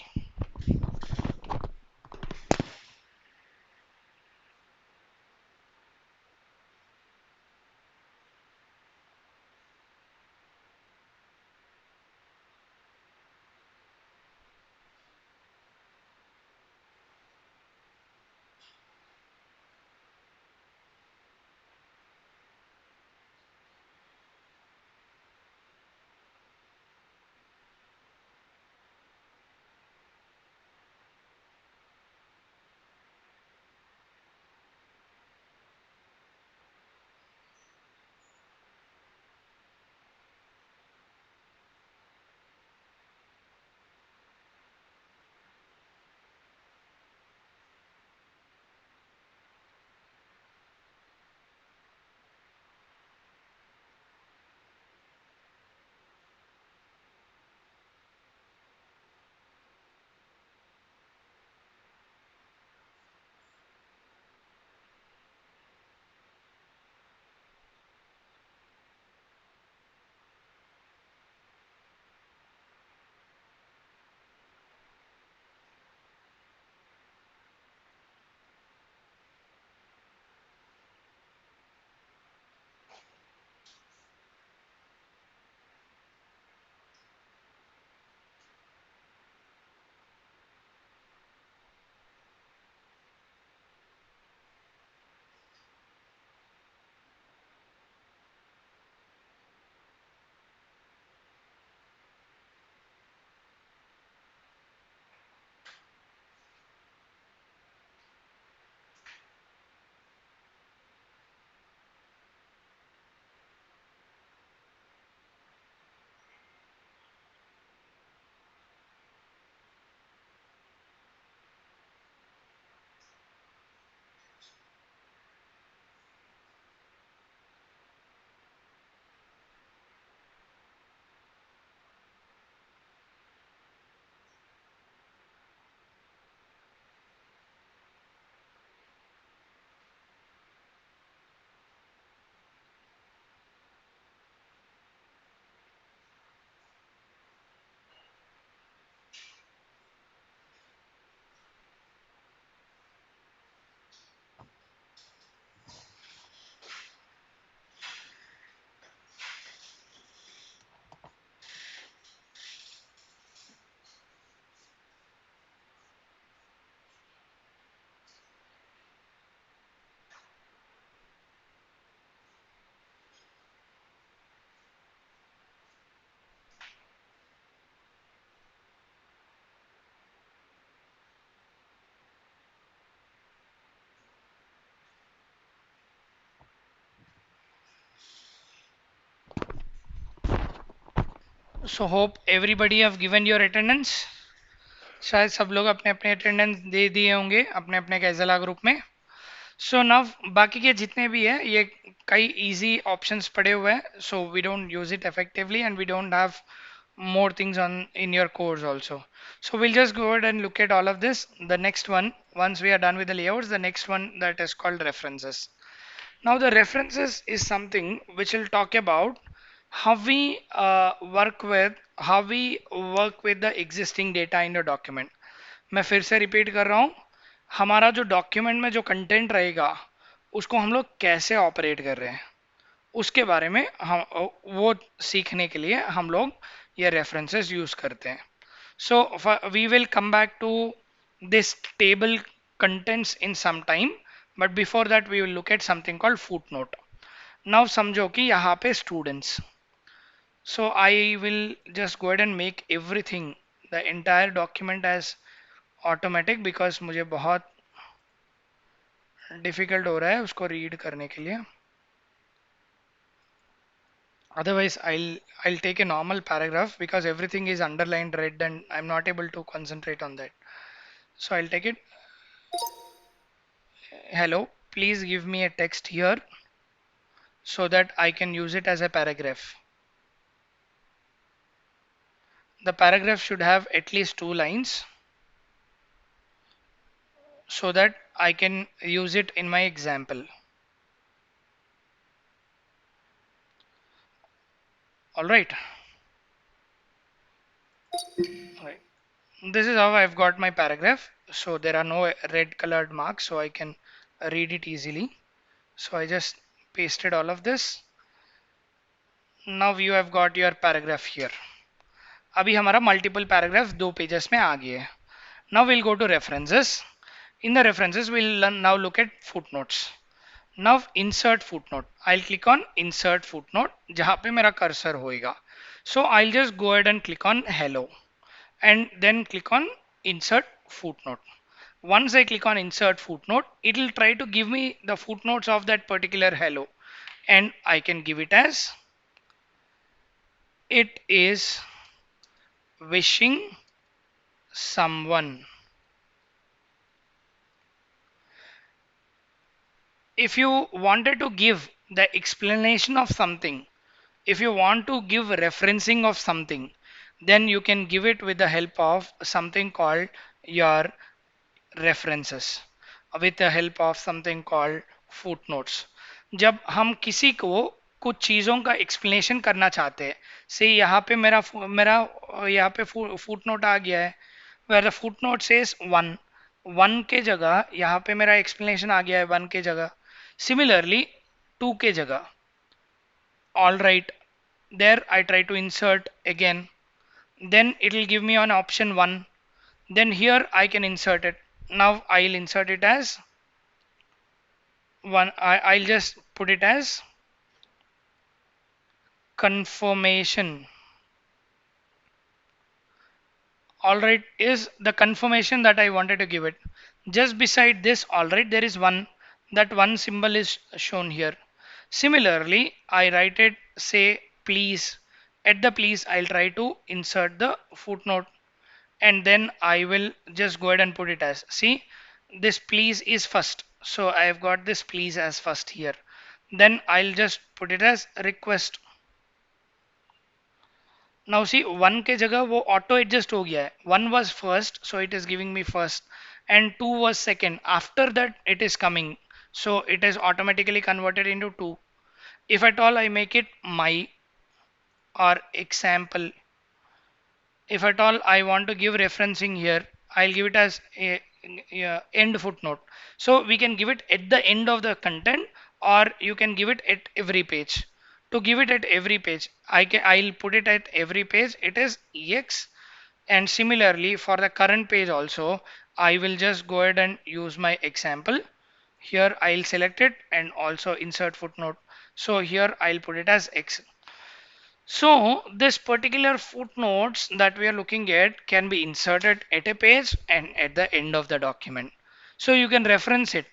So hope everybody have given your attendance. शायद सब लोग अपने अपने attendance दे दिए होंगे अपने अपने कैजला group में. सो नव बाकी के जितने भी है ये कई इजी ऑप्शंस पड़े हुए हैं, so we don't use it effectively and we don't have more things on in your course also. So we'll just go ahead and look at all of this. The next one, once we are done with the layouts, the next one that is called references. Now the references is something which will talk about how we work with the existing data in the document. मैं फिर से repeat कर रहा हूँ, हमारा जो document में जो कंटेंट रहेगा उसको हम लोग कैसे ऑपरेट कर रहे हैं उसके बारे में हम वो सीखने के लिए हम लोग ये रेफरेंसेस यूज करते हैं. So we will come back to this table contents in some time, but before that we will look at something called footnote. Now समझो कि यहाँ पे students. So I will just go ahead and make everything, the entire document as automatic because मुझे बहुत difficult हो रहा है उसको read करने के लिए. Otherwise, I'll take a normal paragraph because everything is underlined red and I'm not able to concentrate on that. So I'll take it. Hello, please give me a text here so that I can use it as a paragraph. The paragraph should have at least 2 lines so that I can use it in my example. All right. All right. This is how I've got my paragraph. So there are no red colored marks, so I can read it easily. So I just pasted all of this. Now you have got your paragraph here. अभी हमारा multiple paragraph 2 pages में आ गया है. Now we'll go to references. In the references, we'll now look at footnotes. Now insert footnote. I'll click on insert footnote जहाँ पे मेरा cursor होएगा. So I'll just go ahead and click on hello and then click on insert footnote. Once I click on insert footnote, it will try to give me the footnotes of that particular hello and I can give it as it is wishing someone. If you wanted to give the explanation of something, if you want to give referencing of something, then you can give it with the help of something called your references, with the help of something called footnotes. जब हम किसी को कुछ चीज़ों का explanation करना चाहते हैं, से यहाँ पे मेरा मेरा यहाँ पे फुटनोट आ गया है where the footnote says 1 के जगह यहाँ पे मेरा एक्सप्लेनेशन आ गया है 1 के जगह. Similarly 2 के जगह. All right, there I try to insert again, then it will give me on option 1, then here I can insert it. Now I'll insert it as 1. I'll just put it as confirmation. All right is the confirmation that I wanted to give it. Just beside this, all right, there is one, that one symbol is shown here. Similarly, I write it, say please. At the please, I'll try to insert the footnote and then I will just go ahead and put it as, see, this please is first. So I have got this please as first here. Then I'll just put it as request. Now see 1 के जगह वो auto adjust हो गया है. 1 was first, so it is giving me first, and 2 was second. After that it is coming, so it is automatically converted into 2. If at all I make it my or example, if at all I want to give referencing here, I'll give it as a end footnote. So we can give it at the end of the content or you can give it at every page. To give it at every page, I'll put it at every page. It is ex, and similarly for the current page also, I will just go ahead and use my example. Here I'll select it and also insert footnote. So here I'll put it as X. So this particular footnotes that we are looking at can be inserted at a page and at the end of the document. So you can reference it.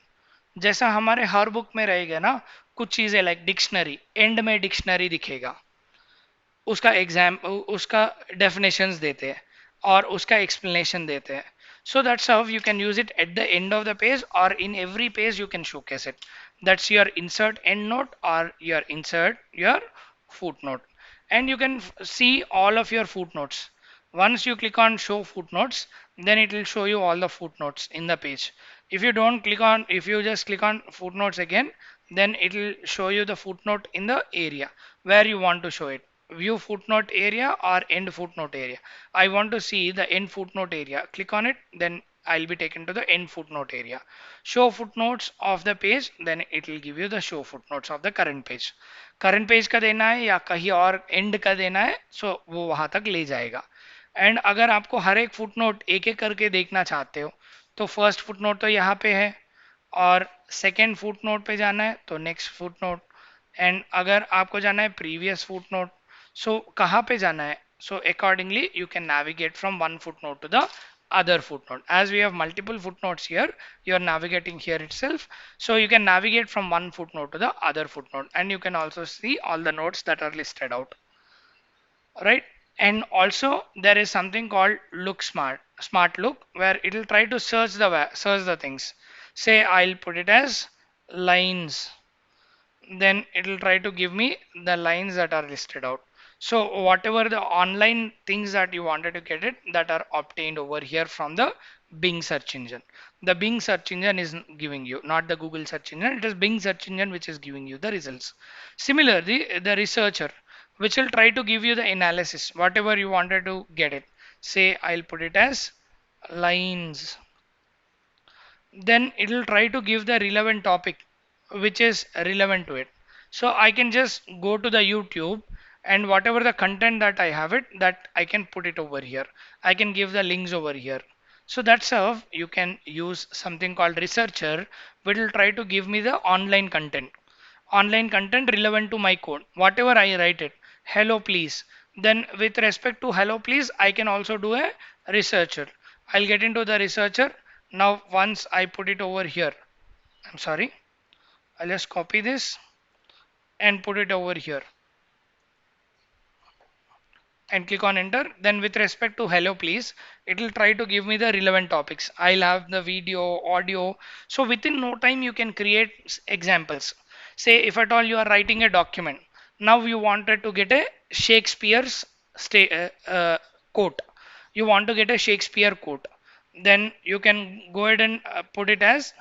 जैसा हमारे हर book में रहेगा ना, कुछ चीजें like dictionary, and में dictionary दिखेगा, उसका एग्जाम उसका डेफिनेशंस देते हैं. और उसका explanation देते हैं. So that's how you can use it at the end of the page or in every page you can showcase it. That's your insert end note or your insert your footnote. And you can see all of your footnotes. Once you click on show footnotes, then it will show you all the footnotes in the page. If you just click on footnotes again, then it will show you the footnote in the area where you want to show it. View footnote area or end footnote area. I want to see the end footnote area. Click on it, then I'll be taken to the end footnote area. Show footnotes of the page, then it will give you the show footnotes of the current page. Current page का देना है या कहीं और and का देना है, सो वो वहां तक ले जाएगा. एंड अगर आपको हर एक फुटनोट एक एक करके देखना चाहते हो, तो फर्स्ट फुटनोट तो यहाँ पे है, और सेकेंड फुटनोट पे जाना है तो नेक्स्ट फुटनोट. एंड अगर आपको जाना है प्रीवियस फुटनोट, सो कहाँ पे जाना है, so accordingly you can navigate from one footnote to the other footnote. As we have multiple footnotes here, you are navigating here itself, so you can navigate from one footnote to the other footnote, and you can also see all the notes that are listed out, right? And also there is something called look smart look, where it will try to search the things. Say I'll put it as lines, then it will try to give me the lines that are listed out. So whatever the online things that you wanted to get it, that are obtained over here from the Bing search engine. The Bing search engine is giving you, not the Google search engine. It is Bing search engine which is giving you the results. Similarly, the researcher, which will try to give you the analysis, whatever you wanted to get it. Say I'll put it as lines, then it will try to give the relevant topic which is relevant to it. So I can just go to the YouTube, and whatever the content that I have it, that I can put it over here. I can give the links over here. So that's how you can use something called researcher, which will try to give me the online content relevant to my code, whatever I write it. Hello please, then with respect to hello please, I can also do a researcher. I'll get into the researcher. Now once I put it over here, I'm sorry, I'll just copy this and put it over here and click on enter. Then with respect to hello please, it will try to give me the relevant topics. I'll have the video, audio. So within no time you can create examples. Say if at all you are writing a document, now you wanted to get a Shakespeare's quote, you want to get a Shakespeare quote, then you can go ahead and put it as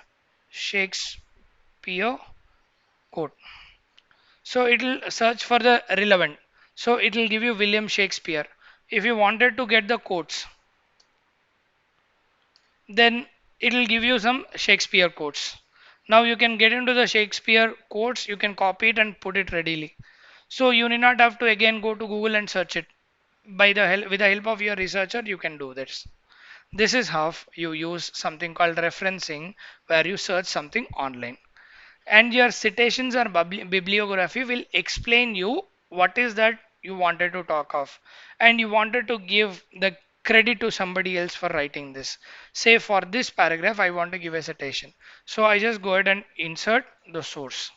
Shakespeare quote. So it will search for the relevant. So it will give you William Shakespeare. If you wanted to get the quotes, then it will give you some Shakespeare quotes. Now you can get into the Shakespeare quotes, you can copy it and put it readily. So you need not have to again go to Google and search it. With the help of your researcher, you can do this. This is how you use something called referencing, where you search something online. And your citations or bibliography will explain you what is that you wanted to talk of, and you wanted to give the credit to somebody else for writing this. Say for this paragraph I want to give a citation, so I just go ahead and insert the source.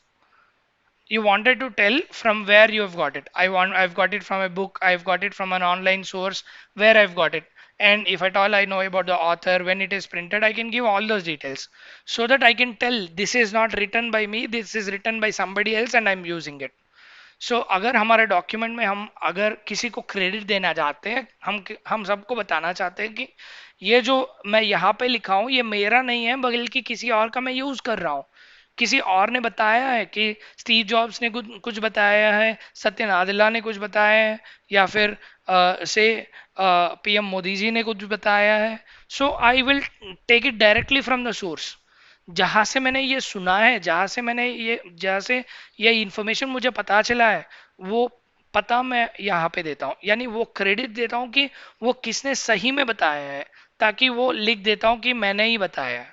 You wanted to tell from where you have got it. I've got it from a book, I've got it from an online source, where I've got it. And if at all I know about the author, when it is printed, I can give all those details, so that I can tell this is not written by me, this is written by somebody else and I'm using it. सो अगर हमारे document में हम अगर किसी को credit देना चाहते हैं, हम सबको बताना चाहते हैं कि ये जो मैं यहाँ पे लिखा हूँ ये मेरा नहीं है, बल्कि किसी और का मैं यूज कर रहा हूँ. किसी और ने बताया है, कि स्टीव जॉब्स ने कुछ कुछ बताया है, सत्य नादेला ने कुछ बताया है, या फिर से पीएम मोदी जी ने कुछ बताया है. So I will take it directly from the source. जहां से मैंने ये सुना है, जहां से ये इंफॉर्मेशन मुझे पता चला है, वो पता मैं यहाँ पे देता हूँ, यानी वो क्रेडिट देता हूँ कि वो किसने सही में बताया है, ताकि वो लिख देता हूँ कि मैंने ही बताया है.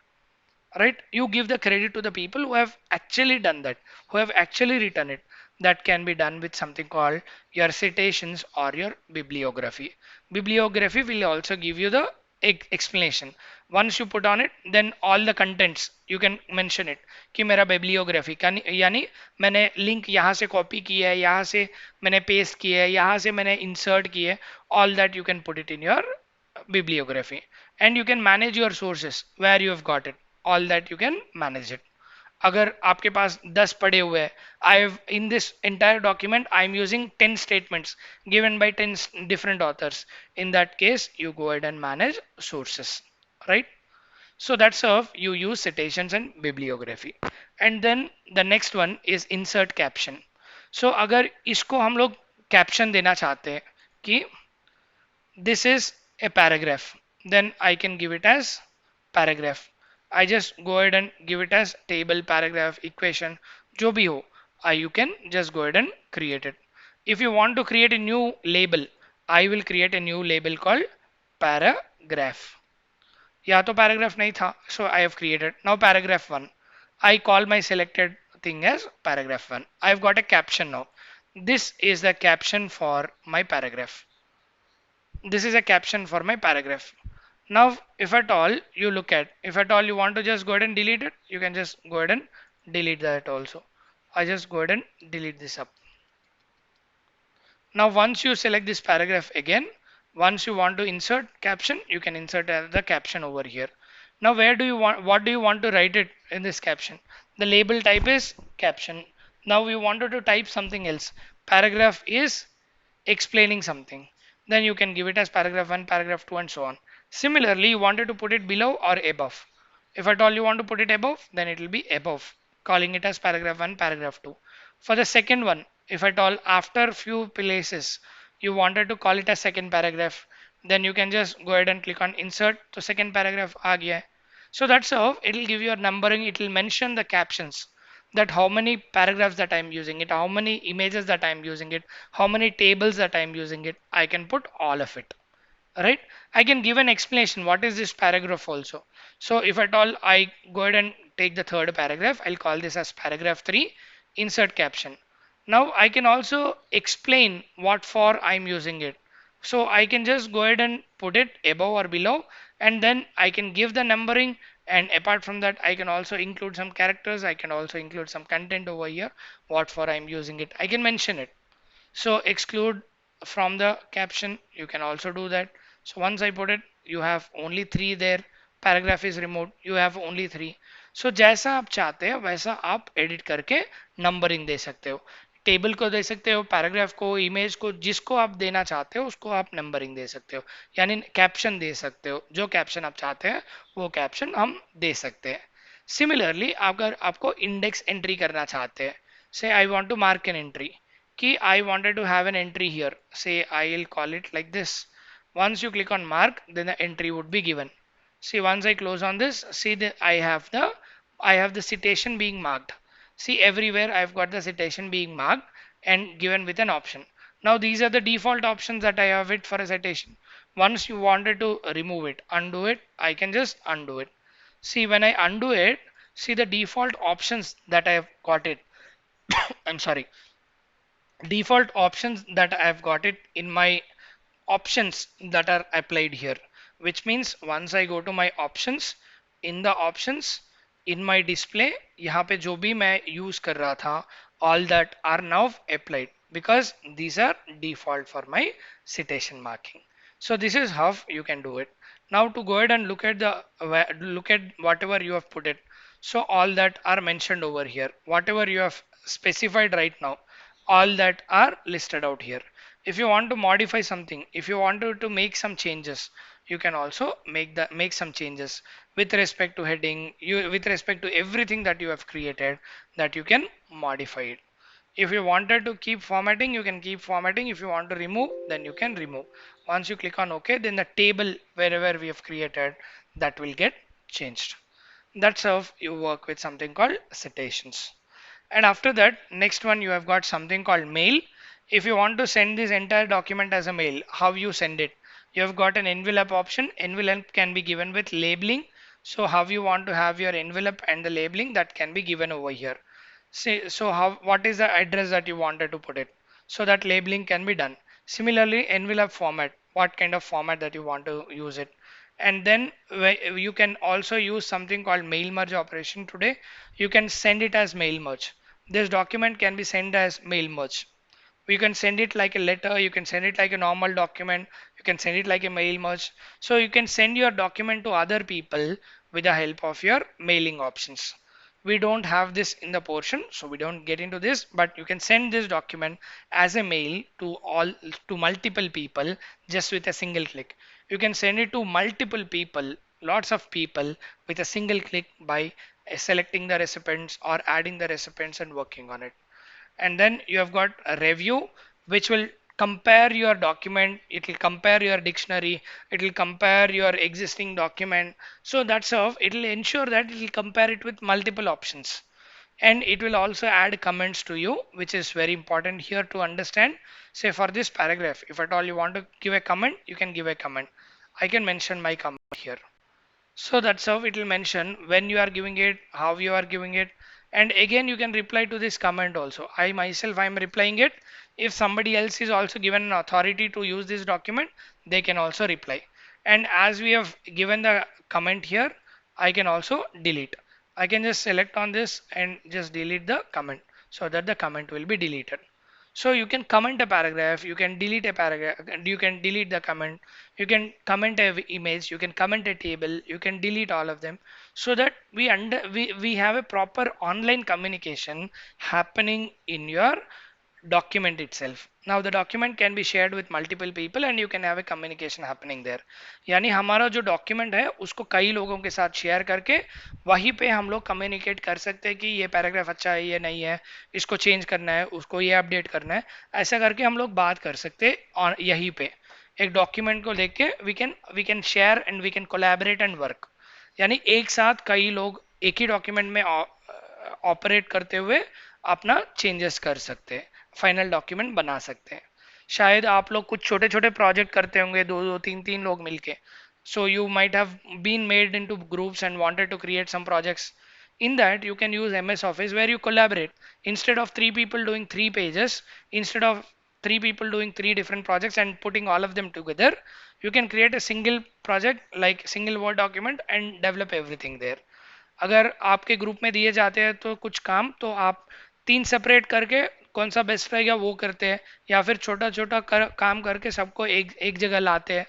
Right, you give the credit to the people who have actually done that, who have actually written it. That can be done with something called your citations or your bibliography will also give you the explanation. Once you put on it, then all the contents you can mention it कि मेरा bibliography का यानी मैंने link यहाँ से copy की है, यहाँ से मैंने पेस्ट की है, यहाँ से मैंने इंसर्ट की है. All that you can put it in your bibliography, and you can manage your sources where you have got it, all that you can manage it. अगर आपके पास 10 पड़े हुए हैं, I have in this entire document I am using 10 statements given by 10 different authors. In that case, you go ahead and manage sources, right? So that's how you use citations and bibliography. And then the next one is insert caption. So अगर इसको हम लोग caption देना चाहते हैं कि this is a paragraph, then I can give it as paragraph. I just go ahead and give it as table, paragraph, equation, जो भी हो, you can just go ahead and create it. If you want to create a new label, I will create a new label called paragraph. या तो paragraph नहीं था, so I have created now paragraph 1. I call my selected thing as paragraph 1. I've got a caption now. This is the caption for my paragraph. This is a caption for my paragraph. Now, if at all you look at, if at all you want to just go ahead and delete it, you can just go ahead and delete that also. I just go ahead and delete this up. Now, once you select this paragraph again, once you want to insert caption, you can insert the caption over here. Now, where do you want, what do you want to write it in this caption? The label type is caption. Now, we wanted to type something else. Paragraph is explaining something. Then you can give it as paragraph 1, paragraph 2, and so on. Similarly, you wanted to put it below or above. If at all you want to put it above, then it will be above, calling it as paragraph 1, paragraph 2. For the second one, if at all after few places you wanted to call it a second paragraph, then you can just go ahead and click on insert. So second paragraph aa gaya hai. So that's how it will give you a numbering. It will mention the captions, that how many paragraphs that I'm using it, how many images that I'm using it, how many tables that I'm using it. I can put all of it, right? I can give an explanation what is this paragraph also. So if at all I go ahead and take the third paragraph, I'll call this as paragraph 3, insert caption. Now I can also explain what for I'm using it. So I can just go ahead and put it above or below, and then I can give the numbering, and apart from that I can also include some characters, I can also include some content over here, what for I'm using it, I can mention it. So exclude from the caption, you can also do that. So once I put it, you have only 3 there. Paragraph is removed, you have only 3. So जैसा आप चाहते हैं वैसा आप edit करके numbering दे सकते हो, table को दे सकते हो, पैराग्राफ को, इमेज को, जिसको आप देना चाहते हो उसको आप नंबरिंग दे सकते हो, यानी कैप्शन दे सकते हो, जो कैप्शन आप चाहते हैं वो कैप्शन हम दे सकते हैं. सिमिलरली अगर आपको इंडेक्स एंट्री करना चाहते हैं, say I want to mark an entry, key I wanted to have an entry here, say I'll call it like this. Once you click on mark, then the entry would be given. See, once I close on this, see that I have the citation being marked. See, everywhere I've got the citation being marked and given with an option. Now these are the default options that I have it for a citation. Once you wanted to remove it, undo it, I can just undo it. See, when I undo it, see the default options that I have got it. I'm sorry, default options that I've got it in my options that are applied here, which means once I go to my options, in the options in my display यहाँ पे जो भी मैं use कर रहा था, all that are now applied because these are default for my citation marking. So this is how you can do it. Now to go ahead and look at the look at whatever you have put it. So all that are mentioned over here, whatever you have specified right now, all that are listed out here. If you want to modify something, if you wanted to make some changes, you can also make some changes with respect to heading, you with respect to everything that you have created, that you can modify it. If you wanted to keep formatting, you can keep formatting. If you want to remove, then you can remove. Once you click on OK, then the table wherever we have created, that will get changed. That's how you work with something called citations. And after that, next one, you have got something called mail. If you want to send this entire document as a mail, how you send it? You have got an envelope option. Envelope can be given with labeling. So how you want to have your envelope and the labeling, that can be given over here. See, so how, what is the address that you wanted to put it? So that labeling can be done. Similarly, envelope format, what kind of format that you want to use it. And then you can also use something called mail merge operation today. You can send it as mail merge. This document can be sent as mail merge. You can send it like a letter, you can send it like a normal document, You can send it like a mail merge. So you can send your document to other people with the help of your mailing options. We don't have this in the portion, so we don't get into this, but you can send this document as a mail to multiple people just with a single click. You can send it to multiple people, lots of people, with a single click by selecting the recipients or adding the recipients and working on it. And then you have got a review which will compare your document, it will compare your dictionary, it will compare your existing document. So that's how it will ensure that it will compare it with multiple options, and it will also add comments to you, which is very important here to understand. Say for this paragraph, if at all you want to give a comment, you can give a comment. I can mention my comment here. So that's how it will mention when you are giving it, how you are giving it. And again, you can reply to this comment also. I myself, I am replying it. If somebody else is also given an authority to use this document, they can also reply. And as we have given the comment here, I can also delete. I can just select on this and just delete the comment so that the comment will be deleted. So you can comment a paragraph, you can delete a paragraph, and you can delete the comment, you can comment a image, you can comment a table, you can delete all of them, so that we have a proper online communication happening in your document itself. Now the document can be shared with multiple people and you can have a communication happening there. यानी हमारा जो document है उसको कई लोगों के साथ share करके वहीं पे हम लोग कम्युनिकेट कर सकते हैं कि ये पैराग्राफ अच्छा है, ये नहीं है, इसको चेंज करना है, उसको ये अपडेट करना है। ऐसा करके हम लोग बात कर सकते हैं और यहीं पे एक डॉक्यूमेंट को लेके we can share and we can collaborate and work. यानी एक साथ कई लोग एक ही डॉक्यूमेंट में ऑपरेट करते हुए अपना चेंजेस कर सकते हैं, फाइनल डॉक्यूमेंट बना सकते हैं। शायद आप लोग कुछ छोटे छोटे प्रोजेक्ट करते होंगे, दो दो तीन तीन लोग मिलके, so you might have been made into groups and wanted to create some projects. In that you can use MS Office where you collaborate. Instead of three people doing three pages, instead of three people doing three different projects and putting all of them together, you can create a single project like single word document and develop everything there. अगर आपके group में दिए जाते हैं तो कुछ काम, तो आप तीन सेपरेट करके कौन सा बेस्ट रहेगा वो करते हैं, या फिर छोटा छोटा काम करके सबको एक एक जगह लाते हैं।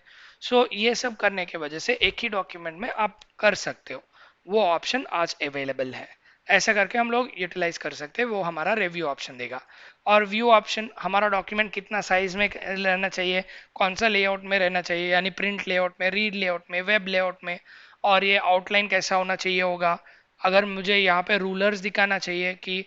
सो ये सब करने के वजह से एक ही डॉक्यूमेंट में आप कर सकते हो, वो ऑप्शन आज अवेलेबल है। ऐसा करके हम लोग यूटिलाइज कर सकते हैं, वो हमारा रिव्यू ऑप्शन देगा। और व्यू ऑप्शन हमारा डॉक्यूमेंट कितना साइज में रहना चाहिए, कौन सा लेआउट में रहना चाहिए, यानी प्रिंट लेआउट में, रीड लेआउट में, वेब लेआउट में, और ये आउटलाइन कैसा होना चाहिए होगा। अगर मुझे यहाँ पे रूलर्स दिखाना चाहिए कि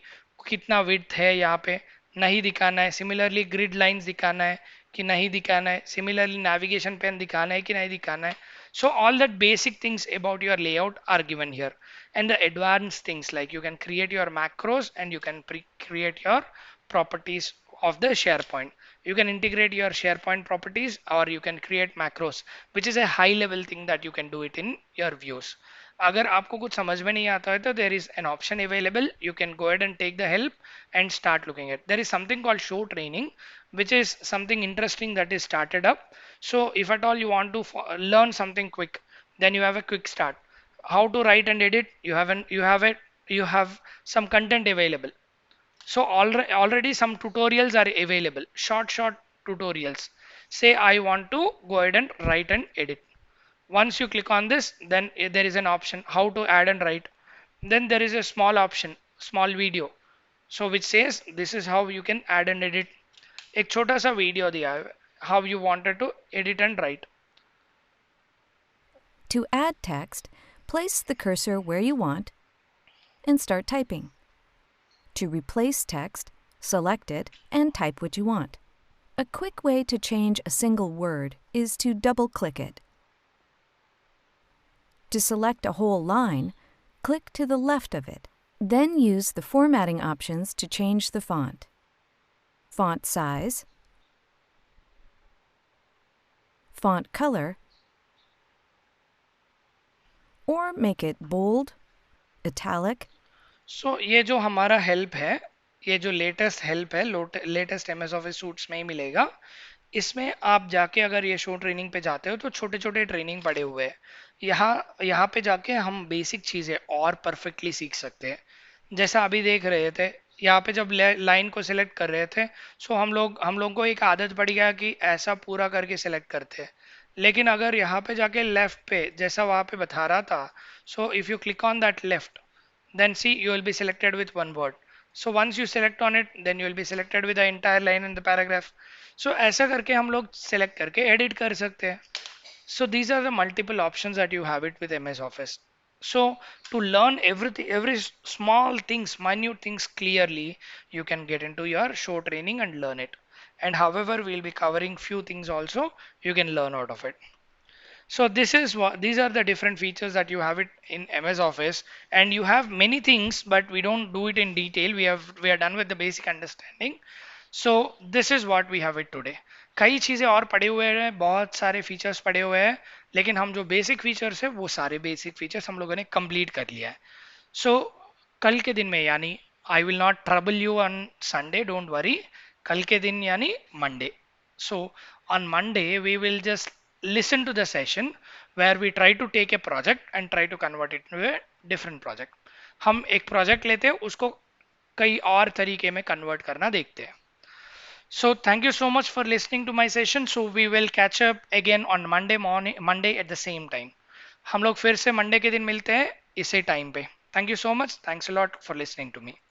कितना विड्थ है, यहाँ पे नहीं दिखाना है। सिमिलरली ग्रिड लाइंस दिखाना है कि नहीं दिखाना है। सिमिलरली नेविगेशन पेन दिखाना है कि नहीं दिखाना है। So all that basic things about your layout are given here, and the advanced things like you can create your macros and you can create your properties of the SharePoint. You can integrate your SharePoint properties or you can create macros, which is a high level thing that you can do it in your views. अगर आपको कुछ समझ में नहीं आता है तो there is an option available. You can go ahead and take the help and start looking at. There is something called show training, which is something interesting that is started up. So if at all you want to learn something quick, then you have a quick start. How to write and edit? You have some content available. So already some tutorials are available. Short tutorials. Say I want to go ahead and write and edit. Once you click on this, then there is an option how to add and write. Then there is a small option, small video, so which says this is how you can add and edit. एक छोटा सा video दिया है how you wanted to edit and write. To add text, place the cursor where you want and start typing. To replace text, select it and type what you want. A quick way to change a single word is to double-click it. To select a whole line, click to the left of it. Then use the formatting options to change the font. Font size, font color, or make it bold, italic. So ये जो हमारा help है, ये जो latest help है, latest MS office suits में ही मिलेगा। इसमें आप जाके अगर ये शो ट्रेनिंग पे जाते हो तो छोटे छोटे ट्रेनिंग पड़े हुए हैं। यहाँ पे जाके हम बेसिक चीज़ें और परफेक्टली सीख सकते हैं। जैसा अभी देख रहे थे, यहाँ पे जब लाइन को सिलेक्ट कर रहे थे, सो हम लोग को एक आदत पड़ गया कि ऐसा पूरा करके सिलेक्ट करते हैं। लेकिन अगर यहाँ पे जाके लेफ्ट पे जैसा वहाँ पे बता रहा था, सो if you click on that left, then see you will be selected with one word. So once you select on it, then you will be selected with the entire line in the paragraph. So ऐसा करके हम लोग select करके edit कर सकते हैं. So these are the multiple options that you have it with MS Office. So to learn everything, every small things, minute things clearly, you can get into your show training and learn it. And however, we'll be covering few things also, you can learn out of it. So this is what these are the different features that you have it in MS Office, and you have many things, but we don't do it in detail. We are done with the basic understanding. So this is what we have it today. कई चीज़ें और पड़े हुए हैं, बहुत सारे features पड़े हुए हैं, लेकिन हम जो बेसिक फीचर्स है वो सारे बेसिक फीचर्स हम लोगों ने कंप्लीट कर लिया है. सो कल के दिन में यानी I will not trouble you on Sunday, don't worry. कल के दिन यानी Monday. So on Monday we will just listen to the session where we try to take a project and try to convert it to a different project. हम एक project लेते हैं, उसको कई और तरीके में कन्वर्ट करना देखते हैं. So thank you so much for listening to my session. So we will catch up again on Monday morning, Monday at the same time. हम लोग फिर से मंडे के दिन मिलते हैं इसी टाइम पे. Thank you so much. Thanks a lot for listening to me.